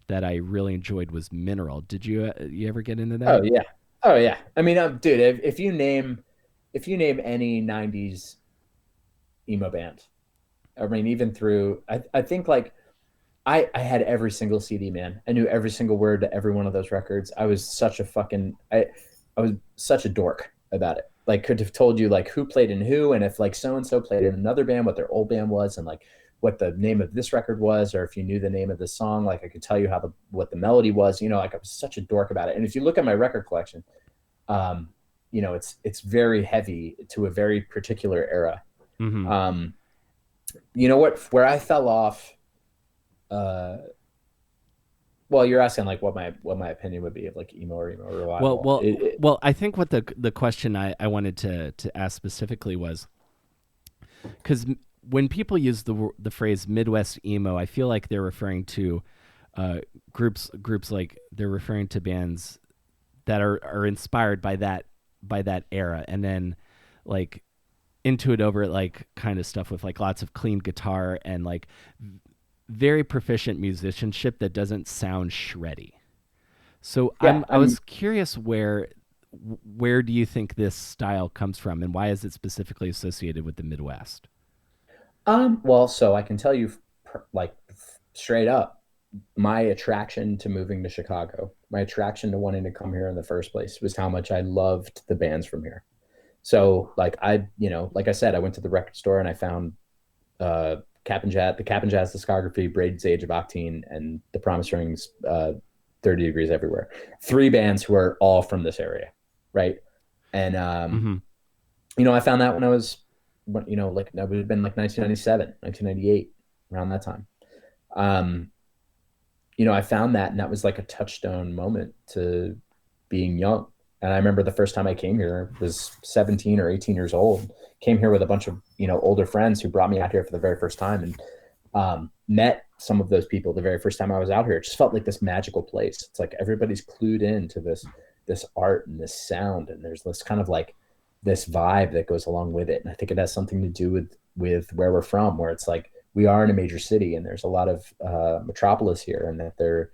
that I really enjoyed was Mineral. Did you ever get into that? Oh yeah. Oh yeah. I mean, dude, if you name any '90s emo band, I mean, even through, I think like I had every single CD, man. I knew every single word to every one of those records. I was such a dork about it. like could have told you like who played in who, and if like so and so played in another band, what their old band was, and like what the name of this record was, or if you knew the name of the song, like I could tell you how the what the melody was. You know, like I was such a dork about it. And if you look at my record collection, um, you know, it's very heavy to a very particular era. Hmm. Um, you know what? Where I fell off. Uh, well, you're asking like what my opinion would be of like emo or Well, revival. well, well. I think what the question I wanted to ask specifically was because when people use the phrase Midwest emo, I feel like they're referring to groups like they're referring to bands that are inspired by that era, and then like into it over like kind of stuff with like lots of clean guitar and like very proficient musicianship that doesn't sound shreddy. So Yeah, I was curious where do you think this style comes from, and why is it specifically associated with the Midwest? well, so I can tell you like straight up, my attraction to moving to Chicago, my attraction to wanting to come here in the first place was how much I loved the bands from here. So like you know, like I said, I went to the record store and I found the Cap and Jazz discography, Braid's Age of Octane, and the Promise Rings, 30 Degrees Everywhere. Three bands who are all from this area, right? And Mm-hmm. you know, I found that when I was, you know, like that would have been like 1997, 1998, around that time. Um, you know, I found that, and that was like a touchstone moment to being young. And I remember the first time I came here was 17 or 18 years old. Came here with a bunch of, you know, older friends who brought me out here for the very first time, and met some of those people the very first time I was out here. It just felt like this magical place. It's like everybody's clued in to this art and this sound, and there's this kind of like this vibe that goes along with it. And I think it has something to do with where we're from, where it's like we are in a major city and there's a lot of metropolis here, and that they're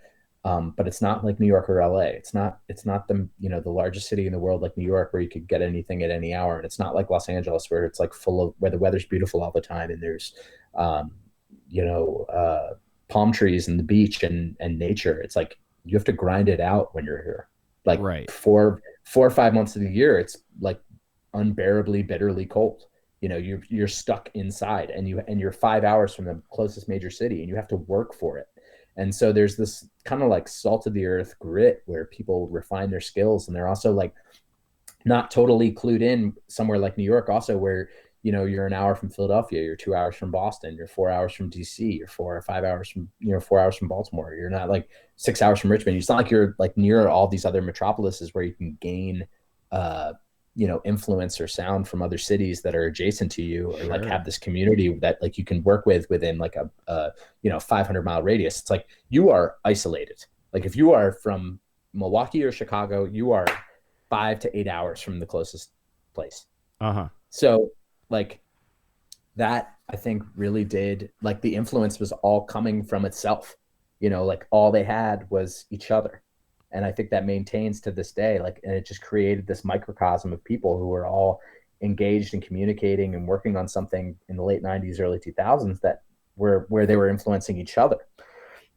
but it's not like New York or LA. It's not the, you know, the largest city in the world like New York where you could get anything at any hour, and it's not like Los Angeles where it's like full of where the weather's beautiful all the time and there's um, you know, palm trees and the beach and nature. It's like you have to grind it out when you're here. Like Right. 4 or 5 months of the year, it's like unbearably bitterly cold. You know, you're stuck inside, and you're 5 hours from the closest major city, and you have to work for it. And so there's this kind of like salt of the earth grit where people refine their skills, and they're also like not totally clued in somewhere like New York, also where, you know, you're an hour from Philadelphia, you're 2 hours from Boston, you're 4 hours from DC, you're 4 or 5 hours from, you know, 4 hours from Baltimore. You're not like 6 hours from Richmond. It's not like you're like near all these other metropolises where you can gain, uh, you know, influence or sound from other cities that are adjacent to you, or like Sure. have this community that like you can work with within like a you know, 500-mile radius. It's like you are isolated. Like if you are from Milwaukee or Chicago, you are 5 to 8 hours from the closest place. Uh-huh. So like that, I think really did, like the influence was all coming from itself. You know, like all they had was each other. And I think that maintains to this day. Like, and it just created this microcosm of people who were all engaged and communicating and working on something in the late 90s, early 2000s that were where they were influencing each other.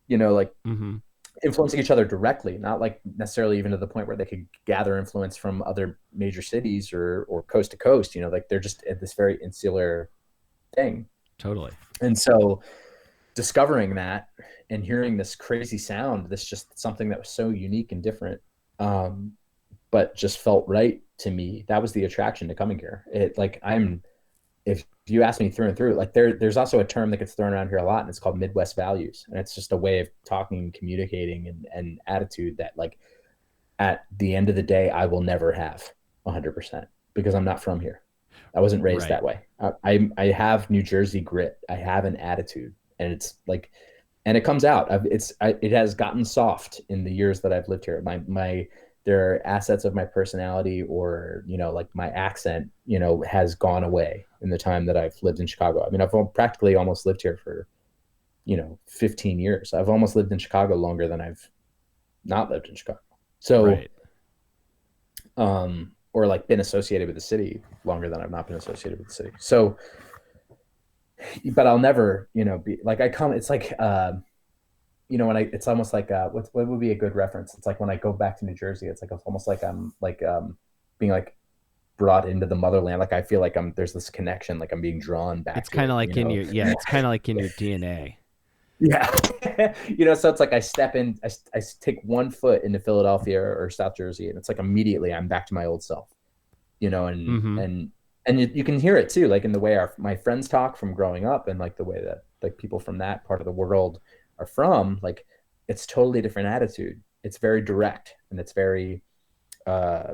You know, like Mm-hmm. influencing each other directly, not like necessarily even to the point where they could gather influence from other major cities or coast to coast. You know, like they're just at this very insular thing. Totally. And so discovering that and hearing this crazy sound, this just something that was so unique and different, um, but just felt right to me. That was the attraction to coming here. It like I'm if you ask me through and through, like there's also a term that gets thrown around here a lot, and it's called Midwest values, and it's just a way of talking and communicating and attitude that like at the end of the day I will never have 100% because I'm not from here. I wasn't raised Right. that way. I have New Jersey grit. I have an attitude, and it's like, and it comes out. It has gotten soft in the years that I've lived here. My there are assets of my personality, or you know, like my accent, you know, has gone away in the time that I've lived in Chicago. I mean, I've practically almost lived here for, you know, 15 years. I've almost lived in Chicago longer than I've not lived in Chicago. So, Right. or like been associated with the city longer than I've not been associated with the city. So, but I'll never, you know, be like I come. It's like, you know, when it's almost like what would be a good reference? It's like when I go back to New Jersey, it's like it's almost like I'm like being like brought into the motherland. Like I feel like there's this connection, like I'm being drawn back It's to kind of it, like in your, yeah, it's kind of like in your DNA. Yeah. So it's like I step in, I take one foot into Philadelphia or South Jersey, and it's like immediately I'm back to my old self, and Mm-hmm. you can hear it too, like in the way my friends talk from growing up, and like the way that like people from that part of the world are from, like it's totally different attitude. It's very direct, and it's very, uh,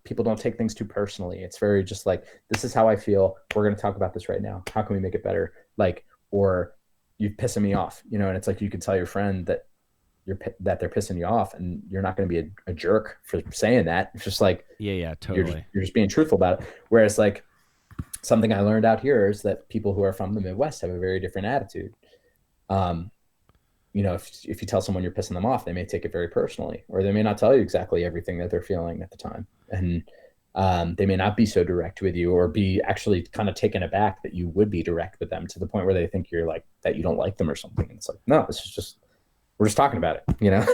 people don't take things too personally. It's very just like, this is how I feel. We're going to talk about this right now. How can we make it better? Like, or you're pissing me off, and it's like, you can tell your friend that they're pissing you off, and you're not going to be a jerk for saying that. It's just like, Yeah, yeah, you're just, totally. you're just being truthful about it. Whereas like something I learned out here is that people who are from the Midwest have a very different attitude. Um, if you tell someone you're pissing them off, they may take it very personally, or they may not tell you exactly everything that they're feeling at the time. And they may not be so direct with you, or be actually kind of taken aback that you would be direct with them, to the point where they think you're like, that you don't like them or something. And it's like, no, this is just, we're just talking about it.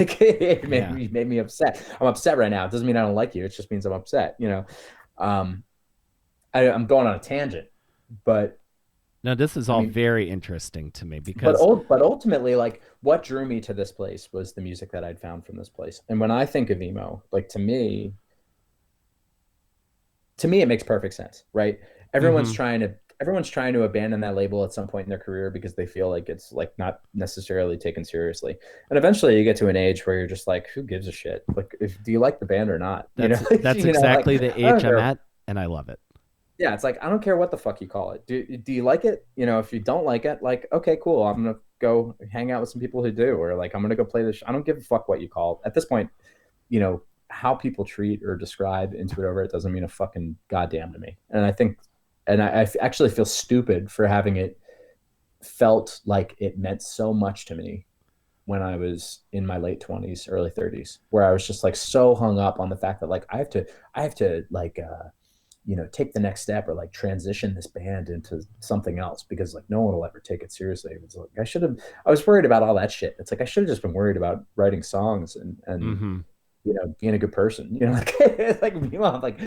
Like it Yeah. made me upset. I'm upset right now. It doesn't mean I don't like you. It just means I'm upset. Um, I'm going on a tangent, but No, this is I all mean, very interesting to me because but ultimately, like what drew me to this place was the music that I'd found from this place. And when I think of emo, like to me, it makes perfect sense, right? Everyone's mm-hmm. trying to everyone's trying to abandon that label at some point in their career, because they feel like it's like not necessarily taken seriously. And eventually you get to an age where you're just like, who gives a shit? Like, if do you like the band or not? That's Like, exactly the I age don't I'm care. at, and I love it. Yeah, it's like, I don't care what the fuck you call it. Do you like it? If you don't like it, like, okay, cool. I'm gonna go hang out with some people who do, or like I'm gonna go play this. I don't give a fuck what you call it. At this point, how people treat or describe Into It Over It doesn't mean a fucking goddamn to me. And I think, and I actually feel stupid for having it felt like it meant so much to me when I was in my late 20s, early 30s, where I was just like so hung up on the fact that like I have to like take the next step, or like transition this band into something else, because like no one will ever take it seriously. It's like, I was worried about all that shit. It's like, I should have just been worried about writing songs and Mm-hmm. being a good person, like meanwhile, like,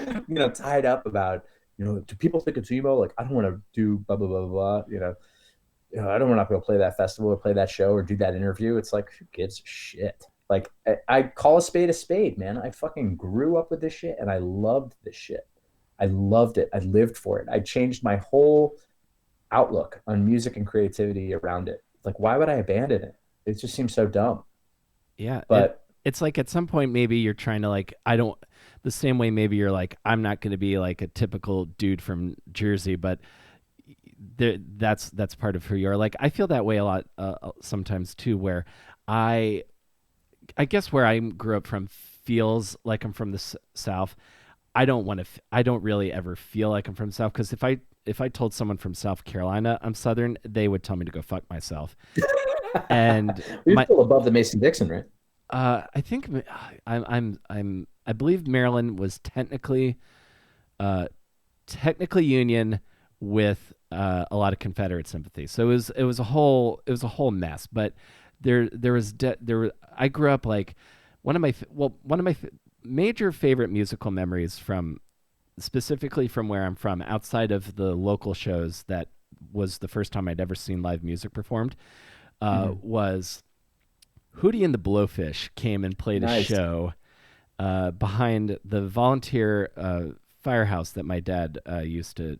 tied up about, do people think it's emo? Like, I don't want to do blah, blah, blah, blah, I don't want to go play that festival or play that show or do that interview. It's like, who gives a shit? Like, I call a spade, man. I fucking grew up with this shit, and I loved this shit. I loved it. I lived for it. I changed my whole outlook on music and creativity around it. Like, why would I abandon it? It just seems so dumb. Yeah, But it's like at some point maybe you're trying to like I don't the same way maybe you're like I'm not going to be like a typical dude from Jersey, but that's part of who you are. Like I feel that way a lot sometimes too, where I I guess where I grew up from feels like I'm from the South. I don't want to. I don't really ever feel like I'm from South because if I told someone from South Carolina I'm Southern, they would tell me to go fuck myself. And we're my still above the Mason Dixon, right? I think I believe Maryland was uh, technically Union with a lot of Confederate sympathy. So it was a whole mess. But I grew up like one of my major favorite musical memories from specifically from where I'm from, outside of the local shows that was the first time I'd ever seen live music performed, Mm-hmm. was Hootie and the Blowfish came and played a Nice. show behind the volunteer firehouse that my dad used to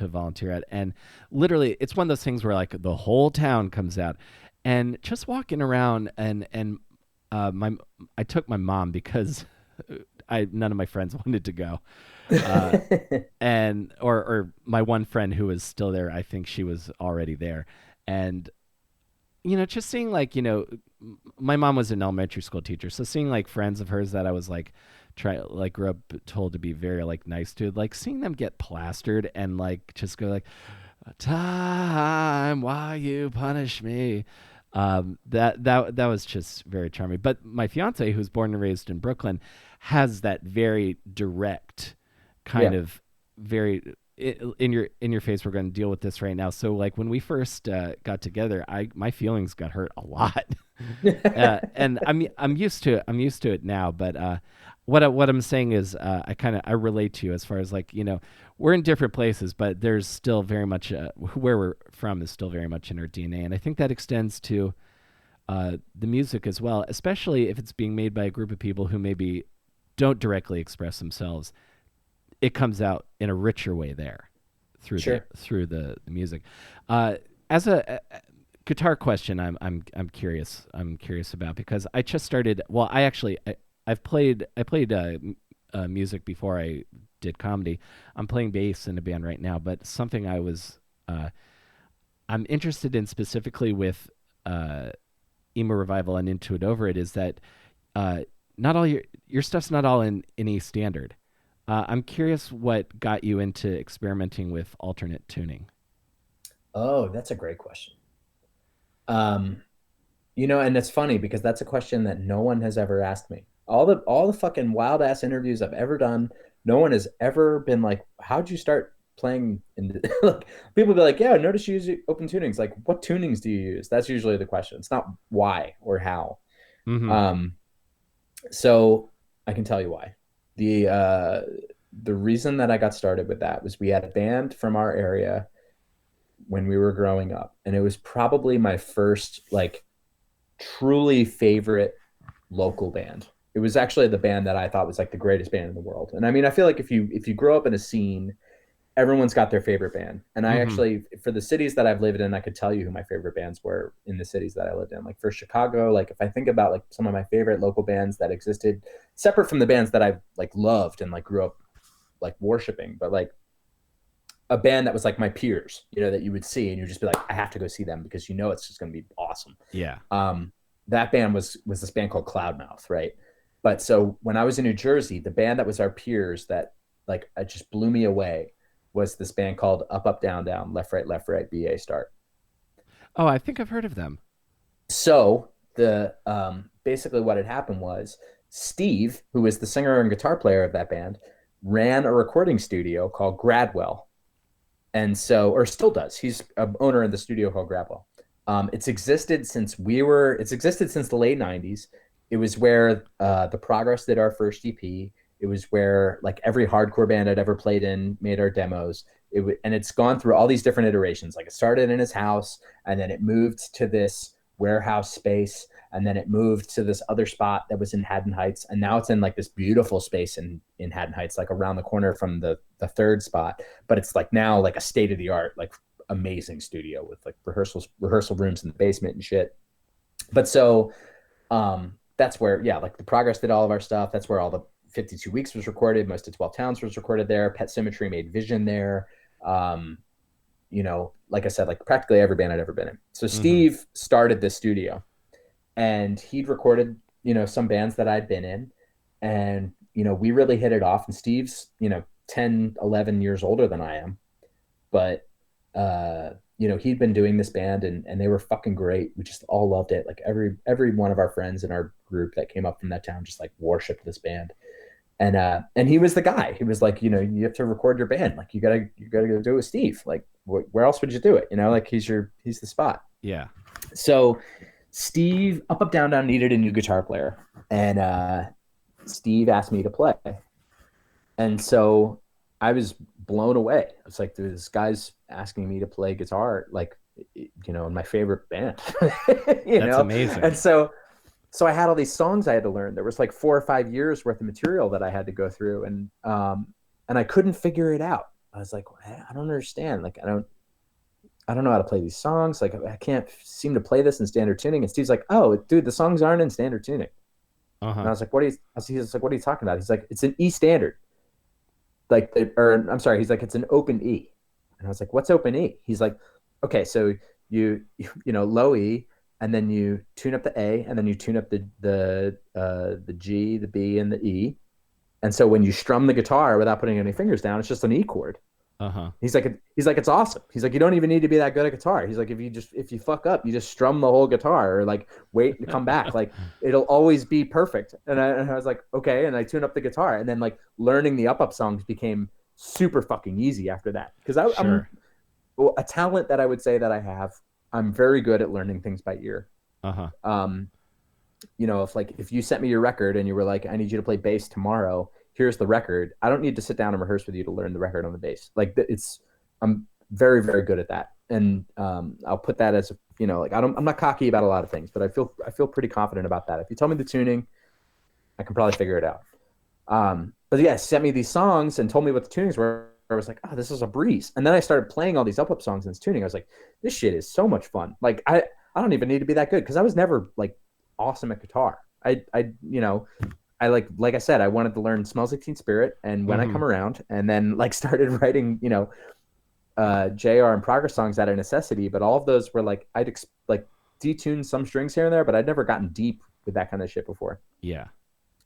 volunteer at, and literally, it's one of those things where like the whole town comes out, and just walking around, and my I took my mom because I none of my friends wanted to go, uh, and or my one friend who was still there, I think she was already there, and just seeing like, my mom was an elementary school teacher, so seeing like friends of hers that I was like grew up told to be very like nice to, like seeing them get plastered and like just go like, time why you punish me. That was just very charming. But my fiance, who's born and raised in Brooklyn, has that very direct kind Yeah. of very in your face. We're going to deal with this right now. So like when we first got together, I my feelings got hurt a lot, and I'm used to it. I'm used to it now. But what I'm saying is, I relate to you as far as like, we're in different places, but there's still very much where we're from is still very much in our DNA, and I think that extends to the music as well, especially if it's being made by a group of people who maybe don't directly express themselves. It comes out in a richer way there Sure. through the music. Uh, as a guitar question, I'm curious. I'm curious about because I just started. Well, I played music before I did comedy. I'm playing bass in a band right now, but something uh, I'm interested in specifically with emo revival and Into It Over It is that uh, not all your stuff's not all in E standard. I'm curious what got you into experimenting with alternate tuning. Oh, that's a great question. Um, and it's funny because that's a question that no one has ever asked me. All the fucking wild ass interviews I've ever done, no one has ever been like, "How'd you start playing?" Like people be like, "Yeah, I noticed you use open tunings." Like, what tunings do you use? That's usually the question. It's not why or how. Mm-hmm. Um, so I can tell you why. The uh, the reason that I got started with that was we had a band from our area when we were growing up, and it was probably my first like truly favorite local band. It was actually the band that I thought was like the greatest band in the world. And I mean, I feel like if you grow up in a scene, everyone's got their favorite band. And I Mm-hmm. actually, for the cities that I've lived in, I could tell you who my favorite bands were in the cities that I lived in. Like for Chicago, like if I think about like some of my favorite local bands that existed, separate from the bands that I like loved and like grew up like worshiping, but like a band that was like my peers, that you would see and you'd just be like, I have to go see them because it's just going to be awesome. Yeah. Um, that band was this band called Cloudmouth, right? But so when I was in New Jersey, the band that was our peers that like it just blew me away was this band called Up Up Down Down Left Right BA Start. Oh, I think I've heard of them. So the basically what had happened was Steve, who was the singer and guitar player of that band, ran a recording studio called Gradwell, and so or still does. He's an owner in the studio called Gradwell. It's existed since the late '90s. It was where the Progress did our first EP. It was where like every hardcore band I'd ever played in made our demos. And it's gone through all these different iterations. Like it started in his house, and then it moved to this warehouse space, and then it moved to this other spot that was in Haddon Heights, and now it's in like this beautiful space in Haddon Heights, like around the corner from the third spot. But it's like now like a state of the art, like amazing studio with like rehearsal rooms in the basement and shit. But so that's where, yeah, like the Progress did all of our stuff. That's where all the 52 Weeks was recorded. Most of 12 Towns was recorded there. Pet Symmetry made Vision there. um like I said, like practically every band I'd ever been in. So Mm-hmm. Steve started this studio, and he'd recorded some bands that I'd been in, and we really hit it off. And Steve's 10, 11 years older than I am, but he'd been doing this band, and they were fucking great. We just all loved it. Like every one of our friends in our group that came up from that town just like worshipped this band. And he was the guy. He was like, you have to record your band. Like you gotta go do it with Steve. Like where else would you do it? Like he's the spot. Yeah. So Steve, Up Up Down Down needed a new guitar player, and Steve asked me to play. And so I was blown away. It's like this guy's asking me to play guitar, like in my favorite band, you That's know. amazing. And so I had all these songs I had to learn. There was like 4 or 5 years worth of material that I had to go through, and I couldn't figure it out. I was like, I don't understand. Like I don't know how to play these songs. Like I can't seem to play this in standard tuning. And Steve's like, oh, dude, the songs aren't in standard tuning. And Uh-huh. I was like, he's like, what are you talking about? He's like, it's an E standard. Like, or I'm sorry, he's like, it's an open E. And I was like, what's open E? He's like, okay, so low E, and then you tune up the A, and then you tune up the G, the B, and the E. And so when you strum the guitar without putting any fingers down, it's just an E chord. Uh-huh. He's like, it's awesome. He's like, you don't even need to be that good at guitar. He's like, if you fuck up, you just strum the whole guitar, or like wait to come back. Like it'll always be perfect. And I was like, okay. And I tuned up the guitar, and then like learning the Up Up songs became super fucking easy after that. Because I'm Sure. a talent that I would say that I have. I'm very good at learning things by ear. Uh-huh. Um, if you sent me your record and you were like, I need you to play bass tomorrow, here's the record. I don't need to sit down and rehearse with you to learn the record on the bass. Like I'm very, very good at that. And I'll put that as, like I'm not cocky about a lot of things, but I feel pretty confident about that. If you tell me the tuning, I can probably figure it out. But yeah, sent me these songs and told me what the tunings were. I was like, oh, this is a breeze. And then I started playing all these up songs in this tuning. I was like, this shit is so much fun. Like I don't even need to be that good because I was never like awesome at guitar. I like I said, I wanted to learn Smells Like Teen Spirit and When I Mm-hmm. Come Around, and then like started writing, JR and progress songs out of necessity. But all of those were like like detuned some strings here and there, but I'd never gotten deep with that kind of shit before. Yeah.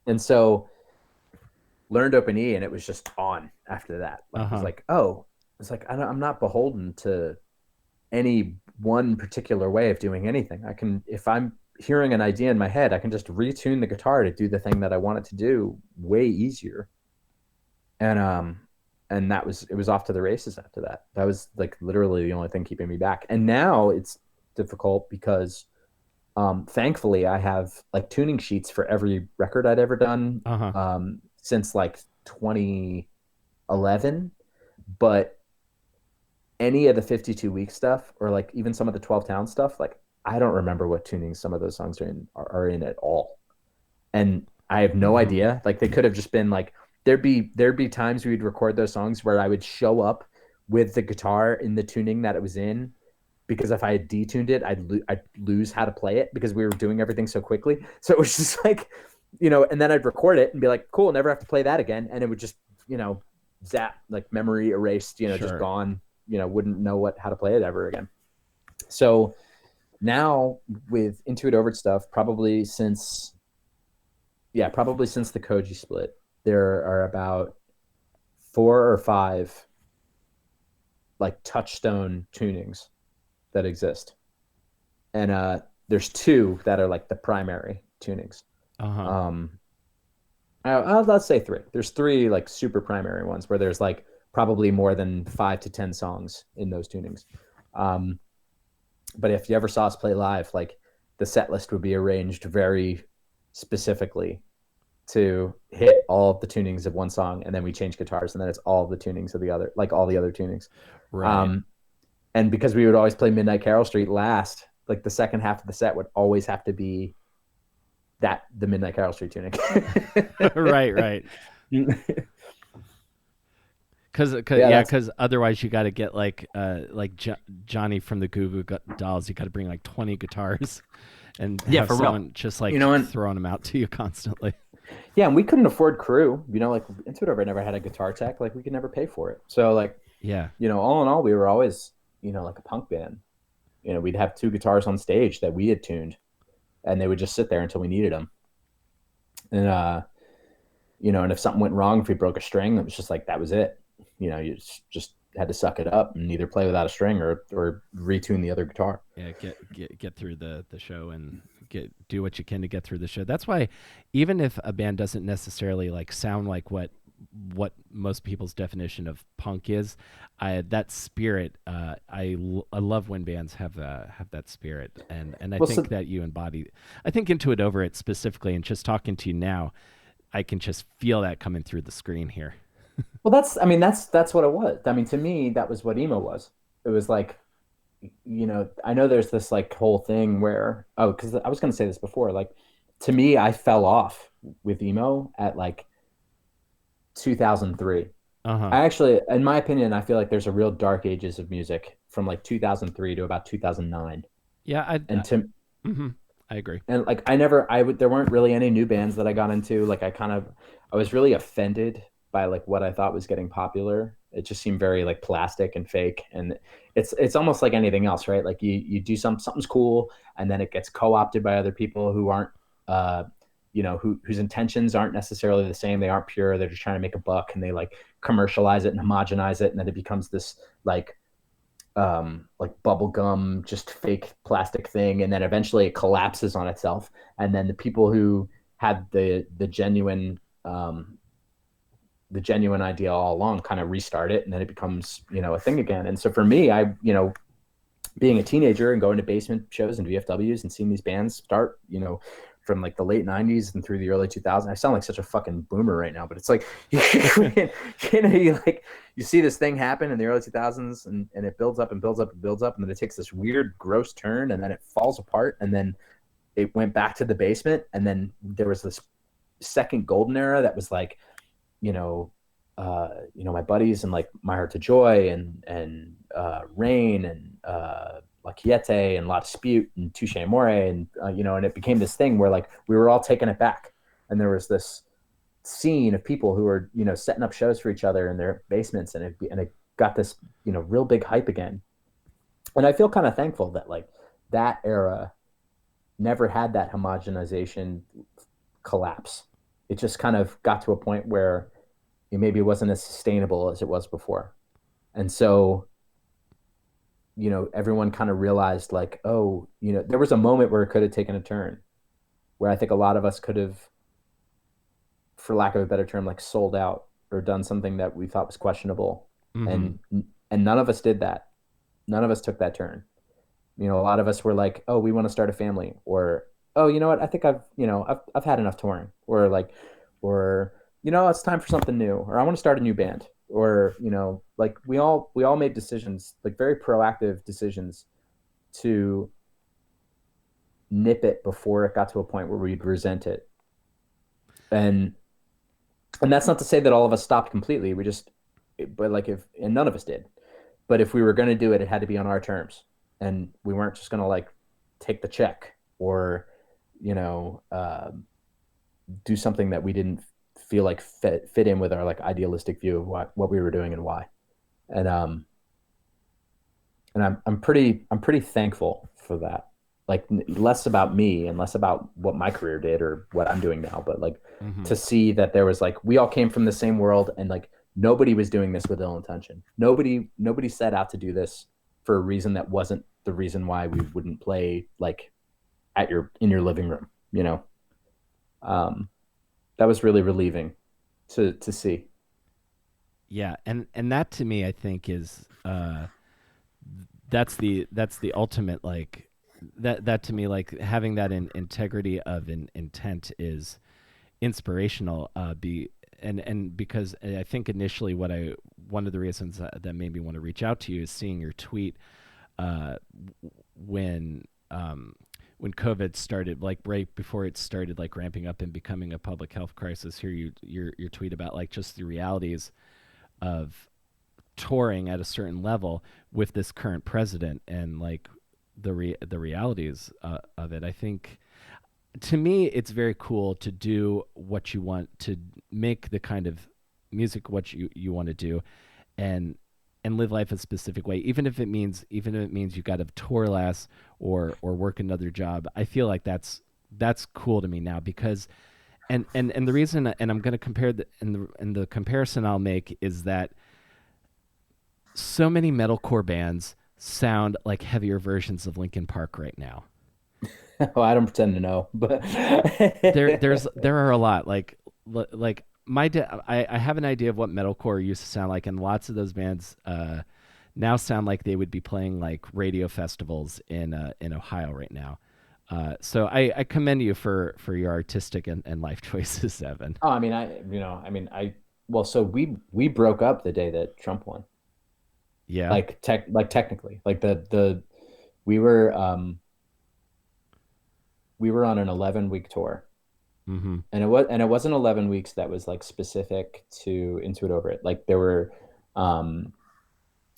And so learned open E, and it was just on after that. Like Uh it was huh. like, oh, it's like I'm not beholden to any one particular way of doing anything. I can, if I'm hearing an idea in my head, I can just retune the guitar to do the thing that I want it to do way easier. And it was off to the races after that. That was like literally the only thing keeping me back. And now it's difficult because thankfully I have like tuning sheets for every record I'd ever done Uh huh. since like 2011. But any of the 52-week stuff or like even some of the 12 town stuff, like I don't remember what tuning some of those songs are in at all. And I have no Mm-hmm. idea. Like they could have just been like there'd be times we'd record those songs where I would show up with the guitar in the tuning that it was in, because if I had detuned it, I'd lose how to play it because we were doing everything so quickly. So it was just like, and then I'd record it and be like, cool, never have to play that again. And it would just, zap, like memory erased, just Sure. gone, wouldn't know how to play it ever again. So now with Intuit Overt stuff, probably since the Koji split, there are about 4 or 5 like touchstone tunings that exist. And there's 2 that are like the primary tunings. Uh huh. Um, let's say 3. There's 3 like super primary ones where there's like probably more than 5 to 10 songs in those tunings. Um, but if you ever saw us play live, like the set list would be arranged very specifically to hit all of the tunings of one song, and then we change guitars, and then it's all the tunings of the other, like all the other tunings. Right. Um, and because we would always play Midnight Carol Street last, like the second half of the set would always have to be the Midnight Carol Street tuning. Right. Right. Yeah, that's Cause otherwise you got to get like Johnny from the Goo Goo Dolls. You got to bring like 20 guitars and yeah, have for real. someone just You like know, and throwing them out to you constantly. yeah, and we couldn't afford crew. Like Intuit Over never had a guitar tech. Like we could never pay for it. So like, Yeah. all in all, we were always, like a punk band. We'd have 2 guitars on stage that we had tuned, and they would just sit there until we needed them. And and if something went wrong, if we broke a string, it was just like that was it. You just had to suck it up and either play without a string or retune the other guitar. Yeah, get through the show and do what you can to get through the show. That's why even if a band doesn't necessarily like sound like what most people's definition of punk is, that spirit, I love when bands have that spirit, and I Well, think so that you embody. I think Into It Over It specifically, and just talking to you now, I can just feel that coming through the screen here. that's what it was. I mean, to me, that was what emo was. It was like, I know there's this like whole thing where, because I was going to say this before, like to me, I fell off with emo at like 2003. Uh huh. I actually, in my opinion, I feel like there's a real dark ages of music from like 2003 to about 2009. Yeah, And to mm-hmm, I agree. and like there weren't really any new bands that I got into. Like I was really offended by like what I thought was getting popular. It just seemed very like plastic and fake. And it's almost like anything else, right? Like you do something's cool, and then it gets co-opted by other people who aren't uh whose intentions aren't necessarily the same. They aren't pure. They're just trying to make a buck, and they like commercialize it and homogenize it, and then it becomes this like bubblegum, just fake plastic thing, and then eventually it collapses on itself. And then the people who had the genuine idea all along kind of restart it, and then it becomes a thing again. And so for me, I being a teenager and going to basement shows and VFWs and seeing these bands start, from like the late 90s and through the early 2000s. I sound like such a fucking boomer right now, but it's like, you see this thing happen in the early 2000s, and it builds up and builds up and builds up. And then it takes this weird, gross turn, and then it falls apart. And then it went back to the basement. And then there was this second golden era that was like, my buddies and like My Heart to Joy and Rain and La Quiete and La Dispute and Touche Amore and and it became this thing where like we were all taking it back, and there was this scene of people who were setting up shows for each other in their basements, and it got this real big hype again. And I feel kind of thankful that like that era never had that homogenization collapse. It just kind of got to a point where maybe it wasn't as sustainable as it was before. And so, everyone kind of realized like, oh, there was a moment where it could have taken a turn, where I think a lot of us could have, for lack of a better term, like sold out or done something that we thought was questionable. Mm-hmm. And none of us did that. None of us took that turn. A lot of us were like, oh, we want to start a family, or, oh, you know what? I think I've had enough touring, or like, or, it's time for something new, or I want to start a new band, or, like we all made decisions, like very proactive decisions to nip it before it got to a point where we'd resent it. And, and that's not to say that all of us stopped completely. But like and none of us did, but if we were going to do it, it had to be on our terms, and we weren't just going to like take the check or, you know, uh, do something that we didn't feel like fit in with our like idealistic view of what we were doing and why. And I'm pretty thankful for that. Like less about me and less about what my career did or what I'm doing now, but like Mm-hmm. to see that there was like we all came from the same world, and like nobody was doing this with ill intention. Nobody set out to do this for a reason that wasn't the reason why we wouldn't play like in your living room, you know. Um, that was really relieving to see. Yeah, and that to me, I think is that's the ultimate like that to me like having that integrity of intent is inspirational. Be and because I think initially one of the reasons that made me want to reach out to you is seeing your tweet uh, when when COVID started, like right before it started, like ramping up and becoming a public health crisis. Here, your tweet about like just the realities of touring at a certain level with this current president and like the realities of it. I think to me it's very cool to do what you want to make the kind of music what you want to do and live life a specific way, even if it means you got to tour less or work another job. I feel like that's cool to me now because and the reason, and I'm going to compare and the comparison I'll make is that so many metalcore bands sound like heavier versions of Linkin Park right now. Oh, I don't pretend to know, but There are a lot like I have an idea of what metalcore used to sound like, and lots of those bands now sound like they would be playing like radio festivals in Ohio right now. So I commend you for your artistic and life choices, Evan. oh, I mean, well, so we broke up the day that Trump won. Yeah. Like technically, like the we were um we were on an 11-week tour, Mm-hmm. and it wasn't 11 weeks that was like specific to Into It Over It. Like there were um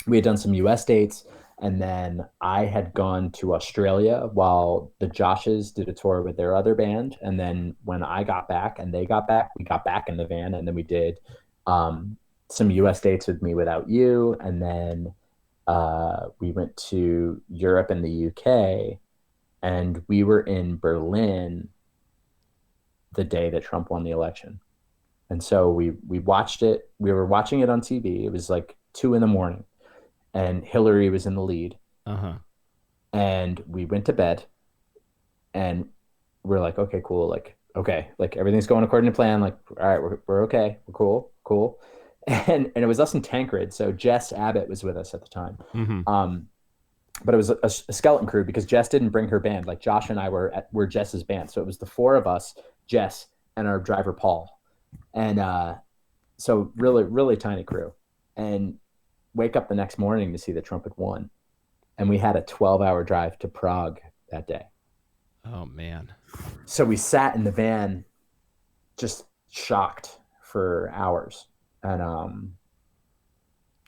we had done some US dates, and then I had gone to Australia while the Joshes did a tour with their other band. And then when I got back and they got back, we got back in the van, and then we did um, some US dates with Me Without You. And then we went to Europe and the UK, and we were in Berlin the day that Trump won the election. And so we watched it. We were watching it on TV. It was like 2 in the morning, and Hillary was in the lead. Uh-huh. And we went to bed, and we're like, okay, cool. Like, okay, like everything's going according to plan. Like, all right, we're okay. We're cool, cool. And it was us and Tancred. So Jess Abbott was with us at the time. Mm-hmm. Um, but it was a skeleton crew because Jess didn't bring her band. Like Josh and I were Jess's band, so it was the four of us, Jess and our driver Paul, and so really really tiny crew, and wake up the next morning to see the trumpet won, and we had a 12-hour drive to Prague that day. Oh man. So we sat in the van, just shocked for hours, and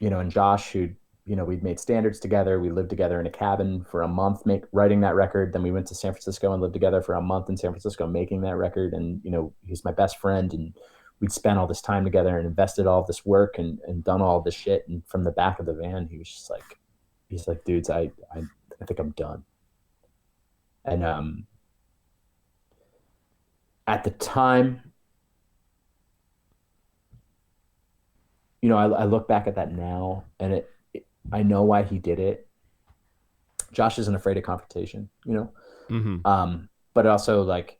and Josh, who we'd made standards together. We lived together in a cabin for a month, writing that record. Then we went to San Francisco and lived together for a month in San Francisco, making that record. And he's my best friend, and we'd spent all this time together and invested all this work and done all this shit. And from the back of the van, he's like, dudes, I think I'm done. And at the time, I look back at that now, and I know why he did it. Josh isn't afraid of confrontation, Mm-hmm. but also like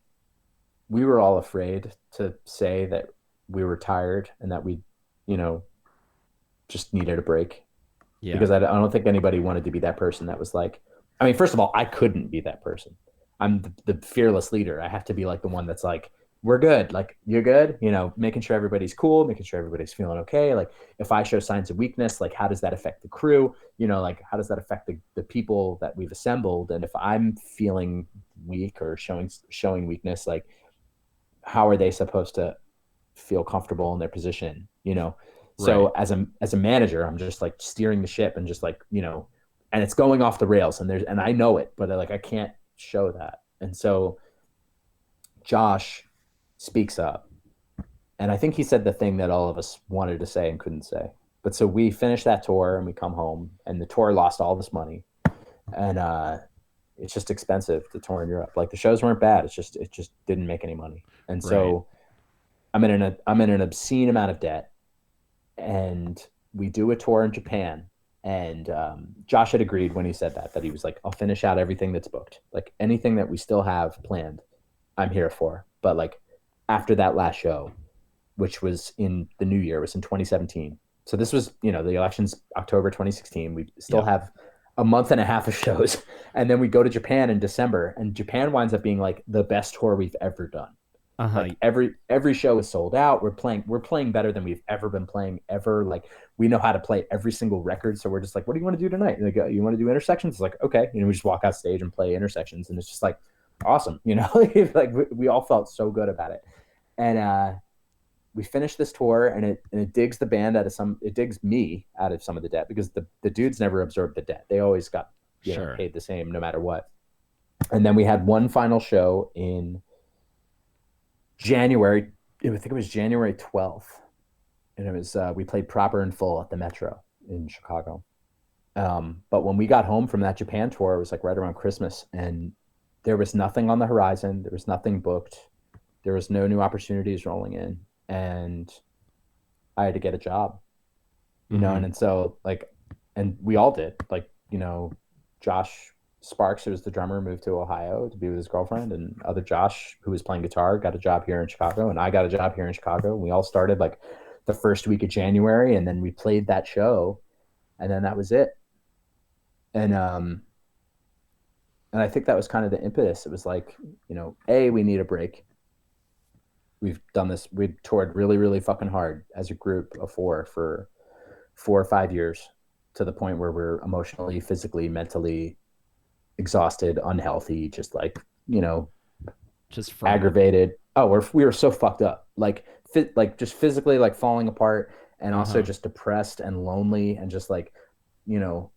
we were all afraid to say that we were tired and that we, you know, just needed a break, Yeah. because I don't think anybody wanted to be that person that was like, I mean, first of all, I couldn't be that person. I'm the fearless leader. I have to be like the one that's like, we're good. Like, you're good, making sure everybody's cool, making sure everybody's feeling okay. Like, if I show signs of weakness, like, how does that affect the crew? Like, how does that affect the people that we've assembled? And if I'm feeling weak or showing weakness, like, how are they supposed to feel comfortable in their position? So Right. as a manager, I'm just like steering the ship and just like, and it's going off the rails, and I know it, but like I can't show that. And so Josh speaks up, and I think he said the thing that all of us wanted to say and couldn't say. But so we finish that tour and we come home, and the tour lost all this money, and it's just expensive to tour in Europe. Like, the shows weren't bad, it just didn't make any money. And Right. so I'm in an obscene amount of debt, and we do a tour in Japan. And Josh had agreed when he said that he was like, I'll finish out everything that's booked, like anything that we still have planned, I'm here for. But like, after that last show, which was in the new year, was in 2017. So this was, the elections October 2016. We still Yep. have a month and a half of shows, and then we go to Japan in December, and Japan winds up being like the best tour we've ever done. Uh-huh. Like, every show is sold out. We're playing better than we've ever been playing ever. Like, we know how to play every single record. So we're just like, what do you want to do tonight? And they go, you want to do Intersections? It's like, okay. We just walk out stage and play Intersections, and it's just like awesome. Like, we all felt so good about it. And we finished this tour, and it digs the band it digs me out of some of the debt, because the dudes never absorbed the debt. They always got, Sure. paid the same no matter what. And then we had one final show in January. I think it was January 12th, and it was we played Proper in Full at the Metro in Chicago. But when we got home from that Japan tour, it was like right around Christmas, and there was nothing on the horizon. There was nothing booked. There was no new opportunities rolling in, and I had to get a job. Mm-hmm. And so like, and we all did. Like, Josh Sparks, who was the drummer, moved to Ohio to be with his girlfriend, and other Josh, who was playing guitar, got a job here in Chicago, and I got a job here in Chicago. And we all started like the first week of January, and then we played that show, and then that was it. And I think that was kind of the impetus. It was like, we need a break. We've done this. We've toured really, really fucking hard as a group of four for 4 or 5 years, to the point where we're emotionally, physically, mentally exhausted, unhealthy, just like, Just from it. aggravated. Oh, we were so fucked up, like like just physically, like falling apart, and also Uh-huh. just depressed and lonely, and just like, you know,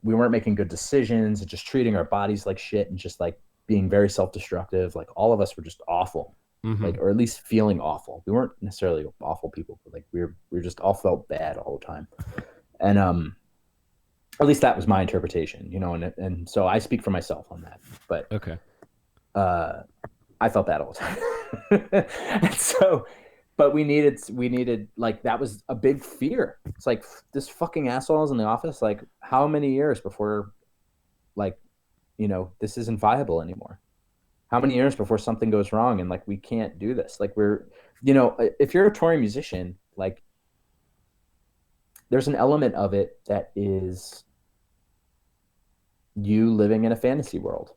we weren't making good decisions, and just treating our bodies like shit, and just like being very self-destructive. Like, all of us were just awful, Mm-hmm. like, or at least feeling awful. We weren't necessarily awful people, but like we were just all felt bad all the time. And at least that was my interpretation, and so I speak for myself on that. But Okay. uh I felt bad all the time. And so, but we needed, like, that was a big fear. It's like, this fucking assholes in the office, like, how many years before, like, this isn't viable anymore? How many years before something goes wrong and like we can't do this? Like, if you're a touring musician, like, there's an element of it that is you living in a fantasy world,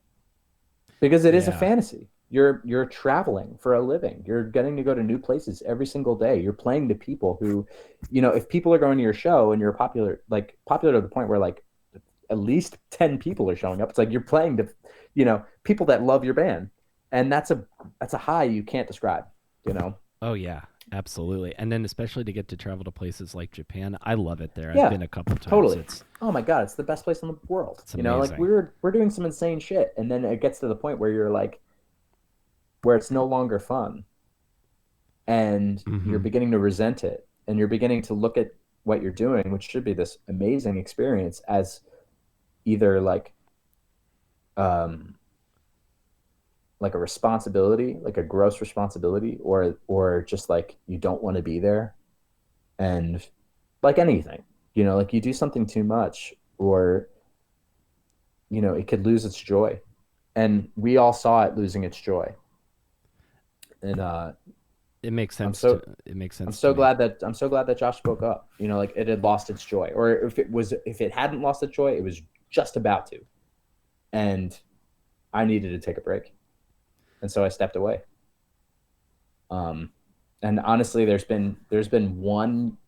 because it is a Yeah. fantasy. You're traveling for a living. You're getting to go to new places every single day. You're playing to people who, if people are going to your show and you're popular, like popular to the point where like at least 10 people are showing up, it's like you're playing to, people that love your band. And that's a high you can't describe, you know. Oh yeah, absolutely. And then especially to get to travel to places like Japan, I love it there. I've Yeah, been a couple times. totally. It's Oh my God, it's the best place in the world. it's Like amazing. we're doing some insane shit. And then it gets to the point where you're like, where it's no longer fun and you're Hmm. beginning to resent it and you're beginning to look at what you're doing, which should be this amazing experience, as either um like a responsibility, like a gross responsibility, or just like you don't want to be there. And like anything, like you do something too much, or it could lose its joy. And we all saw it losing its joy. And It makes I'm sense to so it makes I'm sense to so me. glad that I'm so glad that Josh spoke up. Like it had lost its joy, or if it hadn't lost its joy, it was just about to. And I needed to take a break, and so I stepped away. Um, and honestly, there's been one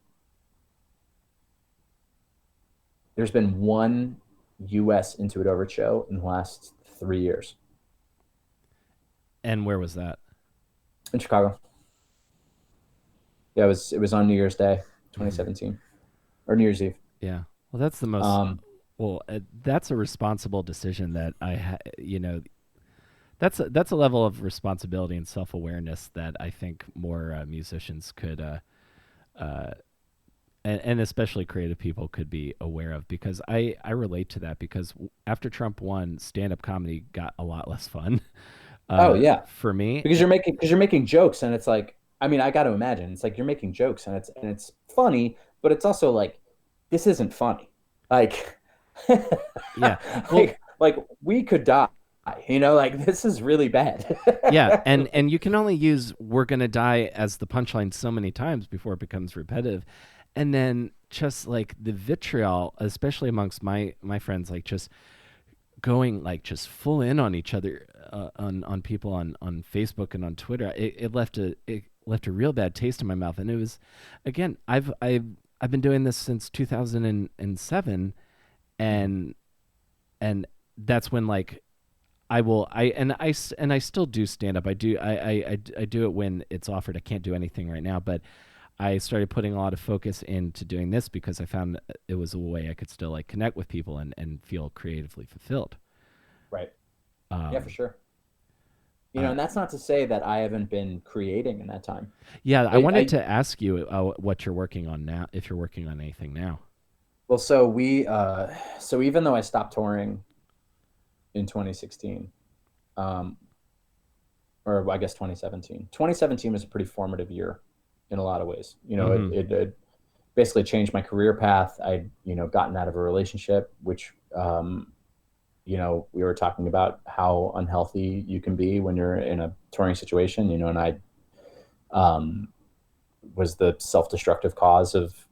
U.S. Into It Over show in the last 3 years And where was that? in Chicago. Yeah, it was on New Year's Day, Hmm. 2017, or New Year's Eve. Yeah. Well, that's the most Um, well. That's a responsible decision that that's a level of responsibility and self awareness that I think more musicians could uh, and especially creative people could be aware of because I relate to that because after Trump won, stand up comedy got a lot less fun oh yeah, for me. because you're making jokes, and it's like, I mean, I got to imagine it's like you're making jokes, and it's funny, but it's also like this isn't funny. Like, Yeah, well, like we could die. Like this is really bad. yeah, and you can only use "we're gonna die" as the punchline so many times before it becomes repetitive, and then just like the vitriol, especially amongst my friends, like just going like just full in on each other on people on Facebook and on Twitter, it left a real bad taste in my mouth. And it was, again, I've been doing this since 2007, and and that's when like I still do stand up. I do it when it's offered. I can't do anything right now, but I started putting a lot of focus into doing this because I found it was a way I could still like connect with people and feel creatively fulfilled. Right. Yeah, for Um, sure. uh, And that's not to say that I haven't been creating in that time. yeah, I wanted I to ask you what you're working on now, if you're working on anything now. Well, so even though I stopped touring in 2016, um, or I guess 2017, 2017 was a pretty formative year in a lot of ways. Mm-hmm. It basically changed my career path. I'd, gotten out of a relationship, which, we were talking about how unhealthy you can be when you're in a touring situation, and I, um, was the self-destructive cause of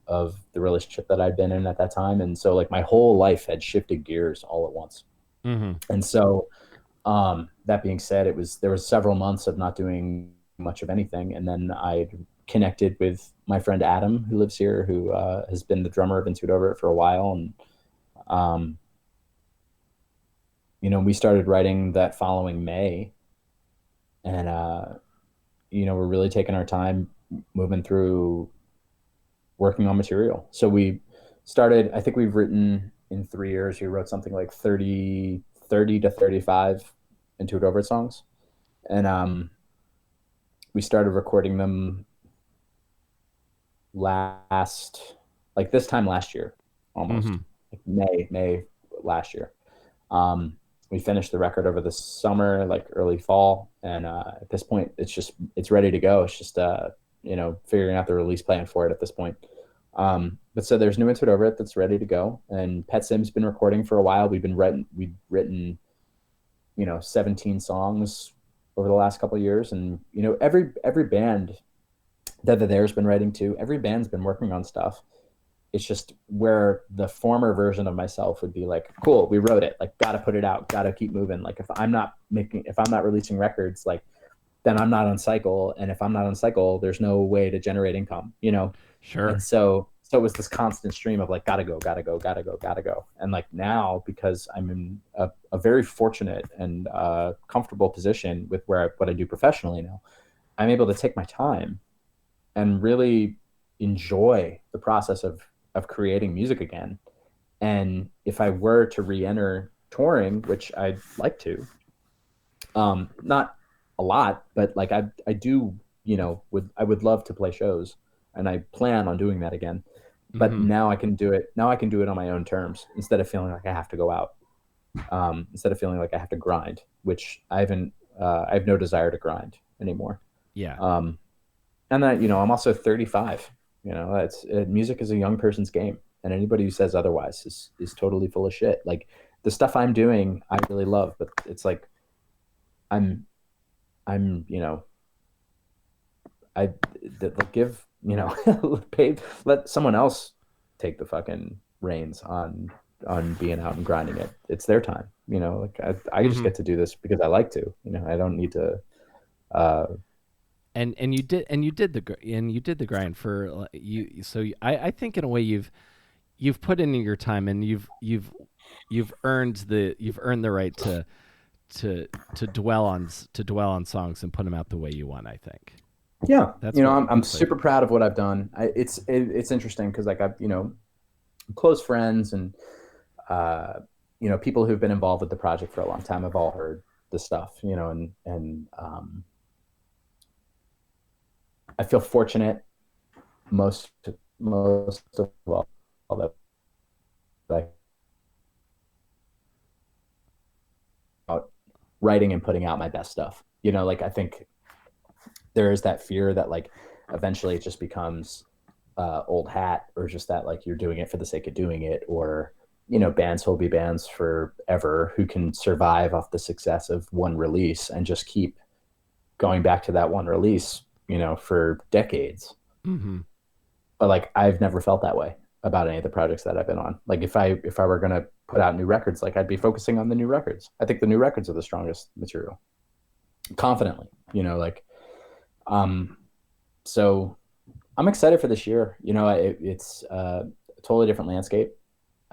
the relationship that I'd been in at that time. And so like my whole life had shifted gears all at once. Mm-hmm. And so that being said, there was several months of not doing much of anything. And then I connected with my friend Adam, who lives here, who has been the drummer of Into It Over for a while. And um, we started writing that following May. And we're really taking our time moving through working on material. So we started, I think we've written in 3 years, we wrote something like 30 to 35 Into It Over songs. And we started recording them last, like this time last year, Mm-hmm. almost like May last year. We finished the record over the summer, like early fall. And at this point, it's ready to go. It's just, figuring out the release plan for it at this point. But so there's new Into It Over It that's ready to go. And Pet Sim's been recording for a while. We've written 17 songs over the last couple of years. And, every band that there's been writing to, every band's been working on stuff. it's just where the former version of myself would be like, cool, we wrote it, like, gotta put it out, gotta keep moving. Like if I'm not releasing records, like, then I'm not on cycle. And if I'm not on cycle, there's no way to generate income, you know? And Sure. so it was this constant stream of like, gotta go, gotta go, gotta go, gotta go. And like now, because I'm in a very fortunate and comfortable position with what I do professionally now, I'm able to take my time and really enjoy the process of creating music again. And if I were to re-enter touring, which I'd like to, not a lot, but like I do, you know, I would love to play shows, and I plan on doing that again. But Hmm. now I can do it. Now I can do it on my own terms instead of feeling like I have to go out. Instead of feeling like I have to grind, which I haven't. I have no desire to grind anymore. Yeah. Um, and that, you know, I'm also 35. You know, music is a young person's game, and anybody who says otherwise is totally full of shit. Like the stuff I'm doing, I really love, but it's like I'm you know, I give, you know, pay, let someone else take the fucking reins on being out and grinding it. It's their time, you know. Like I just Hmm. get to do this because I like to, you know. I don't need to. Uh, And you did the grind for you. So I think in a way you've put in your time, and you've earned the right to dwell on songs and put them out the way you want. I think yeah, you that's know, what I'm that's what I super think. proud of what I've done. It's interesting because like I've, you know, close friends and uh, you know, people who've been involved with the project for a long time have all heard the stuff, you know, and I feel fortunate most most of all that I out writing and putting out my best stuff. You know, like I think there is that fear that like eventually it just becomes old hat, or just that like you're doing it for the sake of doing it, or you know, bands will be bands forever who can survive off the success of one release and just keep going back to that one release, you know, for decades. Hmm. But like I've never felt that way about any of the projects that I've been on. Like if I were gonna put out new records, like I'd be focusing on the new records. I think the new records are the strongest material, confidently, you know, like um so I'm excited for this year. You know, it's a totally different landscape.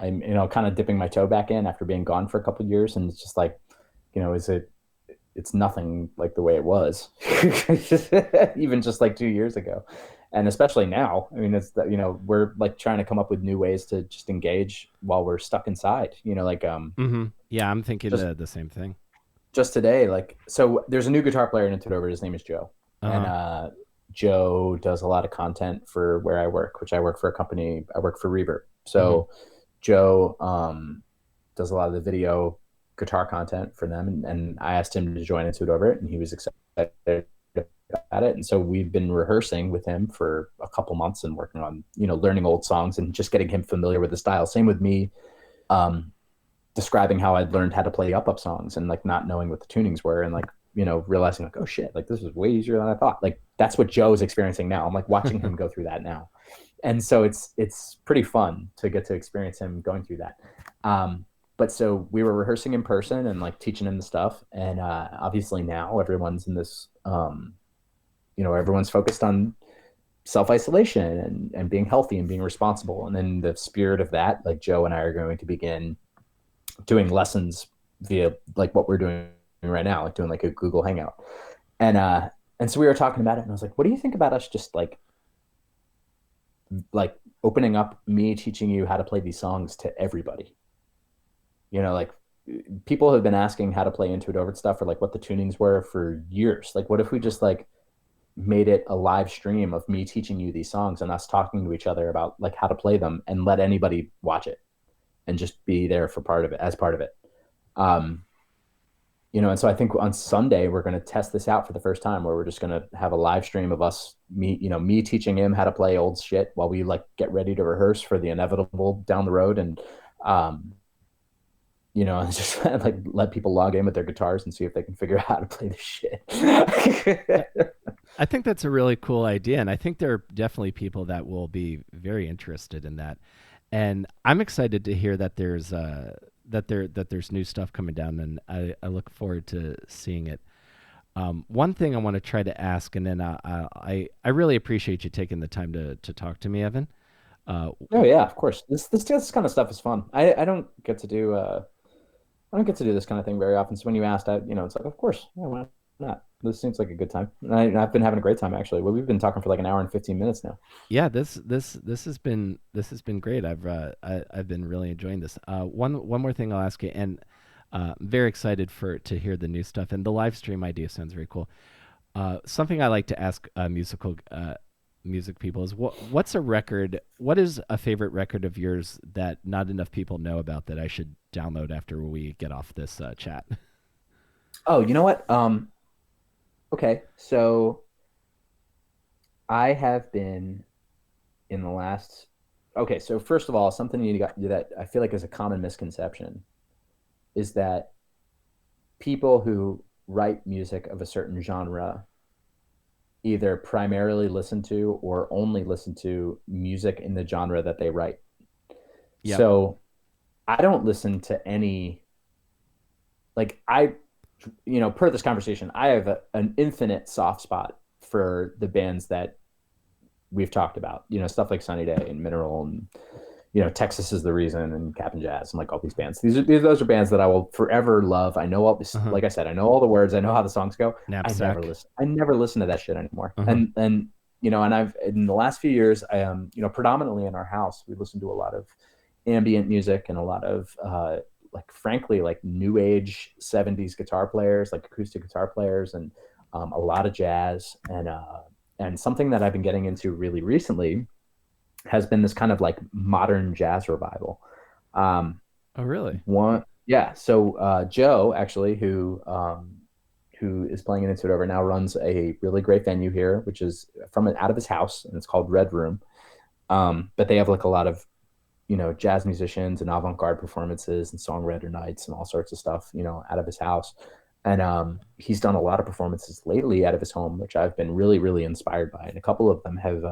I'm, you know, kind of dipping my toe back in after being gone for a couple of years, and it's just like, you know, it's nothing like the way it was, even just like 2 years ago, and especially now. I mean, it's you know, we're like trying to come up with new ways to just engage while we're stuck inside. You know, like Hmm. Yeah, I'm thinking just the same thing. just today, like, so there's a new guitar player in Into It Over. His name is Joe, Uh and huh. Joe does a lot of content for where I work, which I work for a company. I work for Reverb. Hmm. So Joe does a lot of the video guitar content for them, and I asked him to join Into It Over, and he was excited about it. And so we've been rehearsing with him for a couple months and working on, you know, learning old songs and just getting him familiar with the style. Same with me. Um, Describing how I'd learned how to play up songs and like not knowing what the tunings were, and like, you know, realizing like, oh shit, like this is way easier than I thought. Like that's what Joe's experiencing now. I'm like watching him go through that now. And so it's pretty fun to get to experience him going through that. But so we were rehearsing in person and like teaching him the stuff. And obviously now everyone's in this you know, everyone's focused on self-isolation and being healthy and being responsible. And in the spirit of that, like Joe and I are going to begin doing lessons via like what we're doing right now, like doing like a Google Hangout. And so we were talking about it, and I was like, what do you think about us just like opening up me teaching you how to play these songs to everybody? You know, like people have been asking how to play Into It Over stuff, or like what the tunings were for years. Like what if we just like made it a live stream of me teaching you these songs and us talking to each other about like how to play them, and let anybody watch it and just be there for part of it, as part of it. Um, you know, and so I think on Sunday we're going to test this out for the first time, where we're just going to have a live stream of us, me, you know, me teaching him how to play old shit while we like get ready to rehearse for the inevitable down the road. And um you know, just like let people log in with their guitars and see if they can figure out how to play this shit. I think that's a really cool idea, and I think there are definitely people that will be very interested in that. And I'm excited to hear that there's new stuff coming down, and I look forward to seeing it. One thing I want to try to ask, and then I really appreciate you taking the time to talk to me, Evan. Uh, Oh yeah, of course. This kind of stuff is fun. I don't get to do I don't get to do this kind of thing very often. So when you asked, it's like, of course, yeah, why not? This seems like a good time. And I've been having a great time actually. Well, we've been talking for like an hour and 15 minutes now. yeah, this has been great. I've been really enjoying this. One more thing I'll ask you, and I'm very excited for to hear the new stuff, and the live stream idea sounds very cool. Something I like to ask music people is what's a record? What is a favorite record of yours that not enough people know about that I should download after we get off this chat? Oh, you know what? Okay, so I have been in the last. Okay, so first of all, something you got that I feel like is a common misconception is that people who write music of a certain genre either primarily listen to or only listen to music in the genre that they write. Yep. So I don't listen to any, like, per this conversation, I have an infinite soft spot for the bands that we've talked about, stuff like Sunny Day and Mineral and, Texas is the Reason and Cap'n Jazz and like all these bands. Those are bands that I will forever love. I know all this, Uh-huh. like I said, I know all the words. I know how the songs go. Knapsack. I never listen to that shit anymore. Uh-huh. And I've in the last few years, I predominantly in our house, we listen to a lot of ambient music and a lot of like frankly like new age 70s guitar players, like acoustic guitar players, and a lot of jazz and something that I've been getting into really recently has been this kind of like modern jazz revival. Um, Oh, really? yeah. So Joe, actually, who is playing an instrument over now, runs a really great venue here, which is out of his house, and it's called Red Room. But they have like a lot of jazz musicians and avant-garde performances and songwriter nights and all sorts of stuff, out of his house. And he's done a lot of performances lately out of his home, which I've been really, really inspired by. And a couple of them have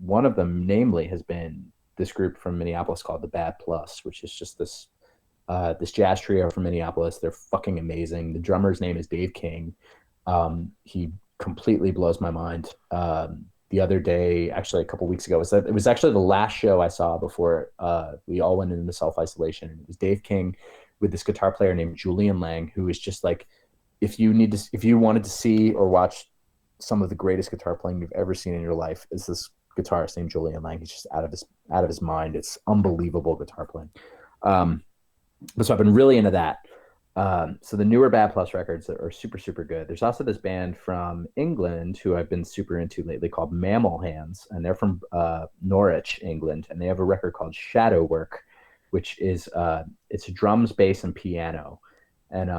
one of them, namely, has been this group from Minneapolis called the Bad Plus, which is just this jazz trio from Minneapolis. They're fucking amazing. The drummer's name is Dave King. He completely blows my mind. The other day, actually a couple weeks ago, it was actually the last show I saw before we all went into self-isolation. It was Dave King with this guitar player named Julian Lang, who is just like, if you wanted to see or watch some of the greatest guitar playing you've ever seen in your life, is this guitarist named Julian Lang. He's just out of his mind. It's unbelievable guitar playing. But so I've been really into that. So the newer Bad Plus records are super, super good. There's also this band from England who I've been super into lately called Mammal Hands, and they're from Norwich, England, and they have a record called Shadow Work, which is it's drums, bass, and piano, and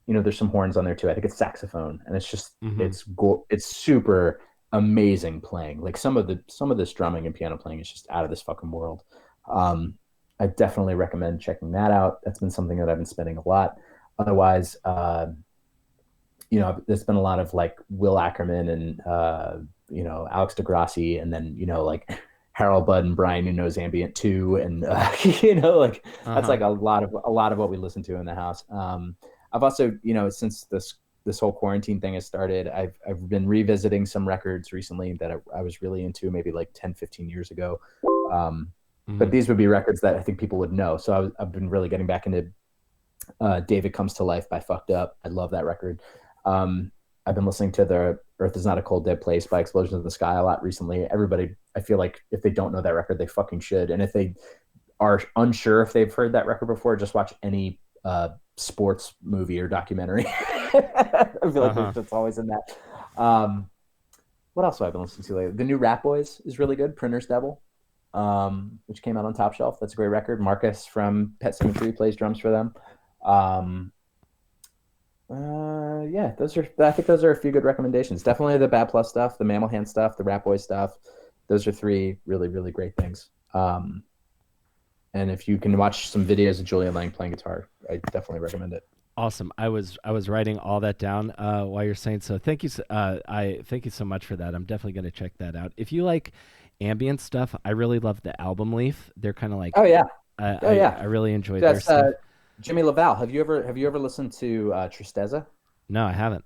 there's some horns on there too. I think it's saxophone, and it's just Mm-hmm. it's super amazing playing. Like some of this drumming and piano playing is just out of this fucking world. Um, I definitely recommend checking that out. That's been something that I've been spending a lot. Otherwise, there's been a lot of like Will Ackerman and Alex DeGrassi, and then like Harold Budd and Brian Eno's Ambient too, and like that's Uh-huh. like a lot of what we listen to in the house. I've also since this whole quarantine thing has started, I've been revisiting some records recently that I was really into maybe like 10, 15 years ago. Um, but Mm-hmm. these would be records that I think people would know. So I've been really getting back into David Comes to Life by Fucked Up. I love that record. I've been listening to the Earth is Not a Cold Dead Place by Explosions in the Sky a lot recently. Everybody, I feel like if they don't know that record, they fucking should. And if they are unsure if they've heard that record before, just watch any sports movie or documentary. I feel like Uh-huh. that's always in that. Um, what else have I been listening to lately? The new Rat Boys is really good. Printer's Devil, which came out on Top Shelf. That's a great record. Marcus from Pet Cemetery plays drums for them. Um, yeah, I think those are a few good recommendations. Definitely the Bad Plus stuff, the Mammal Hand stuff, the Rat Boy stuff. Those are three really, really great things. And if you can watch some videos of Julian Lang playing guitar, I definitely recommend it. Awesome. I was writing all that down while you're saying so. Thank you. I thank you so much for that. I'm definitely going to check that out. If you like ambient stuff, I really love the Album Leaf. They're kind of Oh like yeah, I, oh I yeah. I really enjoy their That's stuff. Jimmy LaValle. Have you ever listened to Tristeza? No, I haven't.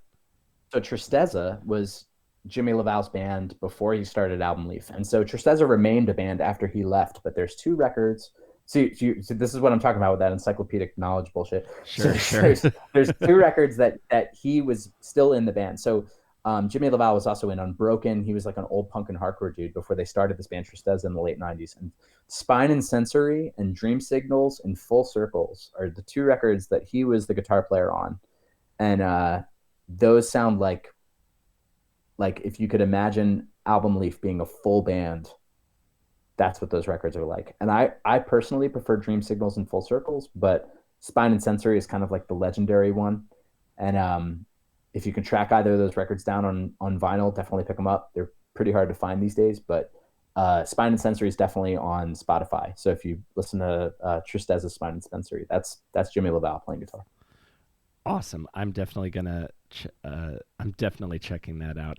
So Tristeza was Jimmy LaValle's band before he started Album Leaf, and so Tristeza remained a band after he left. But there's two records. So this is what I'm talking about with that encyclopedic knowledge bullshit. So Sure, sure. there's two records that he was still in the band. So Jimmy LaValle was also in Unbroken. He was like an old punk and hardcore dude before they started this band Tristeza in the late '90s. And Spine and Sensory and Dream Signals and Full Circles are the two records that he was the guitar player on, and those sound like if you could imagine Album Leaf being a full band, that's what those records are like. And I personally prefer Dream Signals and Full Circles, but Spine and Sensory is kind of like the legendary one. And if you can track either of those records down on vinyl, definitely pick them up. They're pretty hard to find these days, but Spine and Sensory is definitely on Spotify. So if you listen to Tristeza's Spine and Sensory, that's Jimmy LaValle playing guitar. Awesome. I'm definitely checking that out.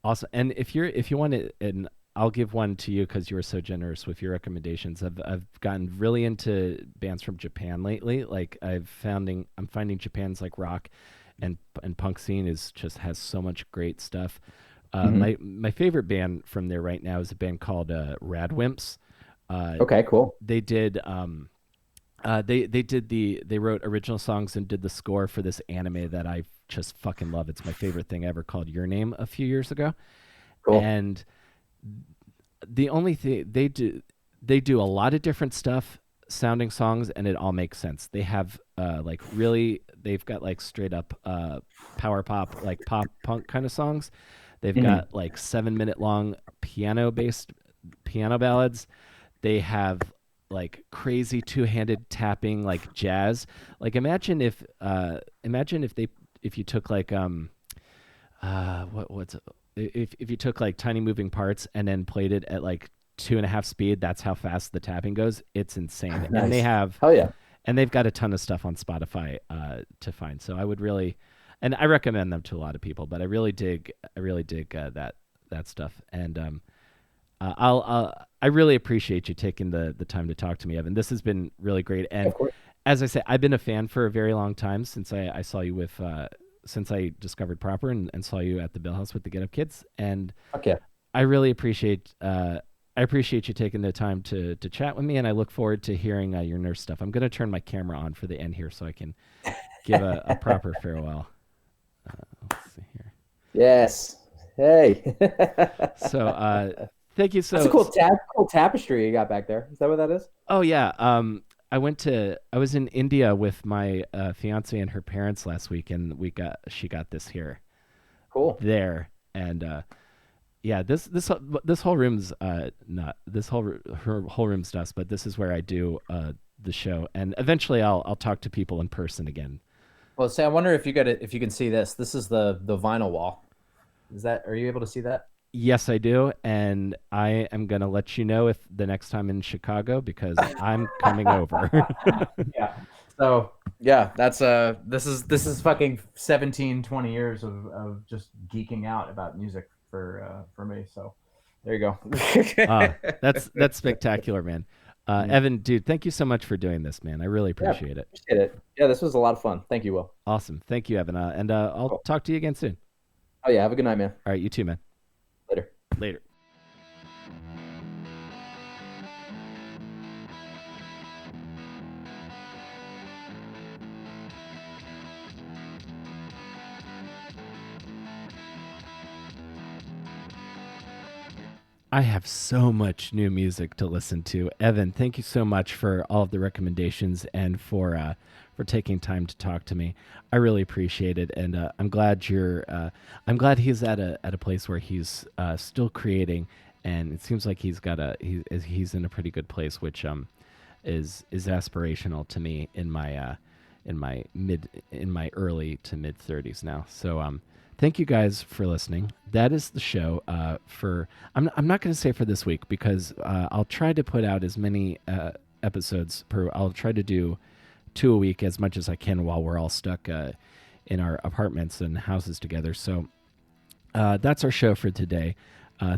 Awesome. And if you want to, and I'll give one to you because you were so generous with your recommendations. I've gotten really into bands from Japan lately. Like I'm finding Japan's like rock and punk scene is just has so much great stuff. Mm-hmm. My favorite band from there right now is a band called Radwimps. Uh, Okay, cool. they did they wrote original songs and did the score for this anime that I just fucking love. It's my favorite thing ever, called Your Name, a few years ago. Cool. And the only thing they do a lot of different stuff sounding songs, and it all makes sense. They have like really they've got like straight up power pop, like pop punk kind of songs. They've Mm-hmm. got like 7 minute long piano based piano ballads. They have like crazy two-handed tapping like jazz. Like imagine if you took like what's if you took like tiny moving parts and then played it at like 2.5 speed. That's how fast the tapping goes. It's insane. And Nice. Hell yeah. they've got a ton of stuff on Spotify to find. So I would really, and I recommend them to a lot of people, but I really dig that stuff. And I really appreciate you taking the time to talk to me, Evan. This has been really great. And Of course. as I say, I've been a fan for a very long time since I saw you with since I discovered Proper and saw you at the Bill House with the Get Up Kids. And Fuck yeah. I really appreciate you taking the time to chat with me, and I look forward to hearing your nurse stuff. I'm going to turn my camera on for the end here so I can give a proper farewell. Let's see here. Yes. Hey. So thank you That's a so. cool tapestry you got back there. Is that what that is? Oh yeah. I was in India with my fiance and her parents last week, and she got this here Cool. there, and yeah, this whole room's not this her whole room's dust, but this is where I do the show, and eventually I'll talk to people in person again. Well, say I wonder if you got it, if you can see this. This is the vinyl wall. Are you able to see that? Yes, I do, and I am gonna let you know if the next time in Chicago because I'm coming over. Yeah. So yeah, that's this is fucking 17, 20 years of just geeking out about music for me. So there you go. That's spectacular, man. Mm. Evan, dude, thank you so much for doing this, man. I really Yeah, appreciate it. appreciate it. Yeah, this was a lot of fun. Thank you, Will. Awesome, thank you, Evan, and I'll Cool. talk to you again soon. Oh yeah, have a good night, man. All right, you too, man. Later. Later. I have so much new music to listen to. Evan, thank you so much for all of the recommendations and for taking time to talk to me. I really appreciate it, and I'm glad he's at a place where he's still creating, and it seems like he's in a pretty good place, which is aspirational to me in my early to mid 30s now. So thank you guys for listening. That is the show I'm not going to say for this week because I'll try to put out as many episodes per. I'll try to do 2 a week as much as I can while we're all stuck in our apartments and houses together. So that's our show for today.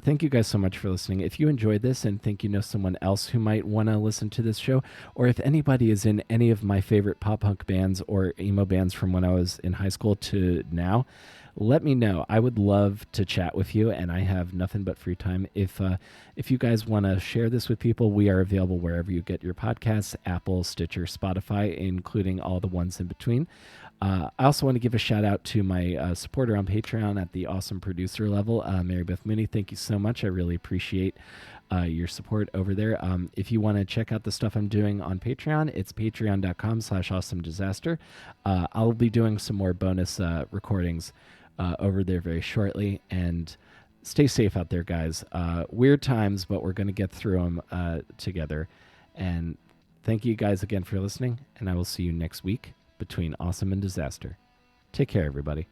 Thank you guys so much for listening. If you enjoyed this and think you know someone else who might want to listen to this show, or if anybody is in any of my favorite pop punk bands or emo bands from when I was in high school to now, let me know. I would love to chat with you, and I have nothing but free time. If you guys want to share this with people, we are available wherever you get your podcasts: Apple, Stitcher, Spotify, including all the ones in between. I also want to give a shout out to my supporter on Patreon at the awesome producer level, Mary Beth Mooney. Thank you so much. I really appreciate your support over there. If you want to check out the stuff I'm doing on Patreon, it's patreon.com/awesomedisaster. I'll be doing some more bonus recordings over there very shortly. And stay safe out there, guys. Weird times, but we're going to get through them together. And thank you guys again for listening, and I will see you next week between awesome and disaster. Take care, everybody.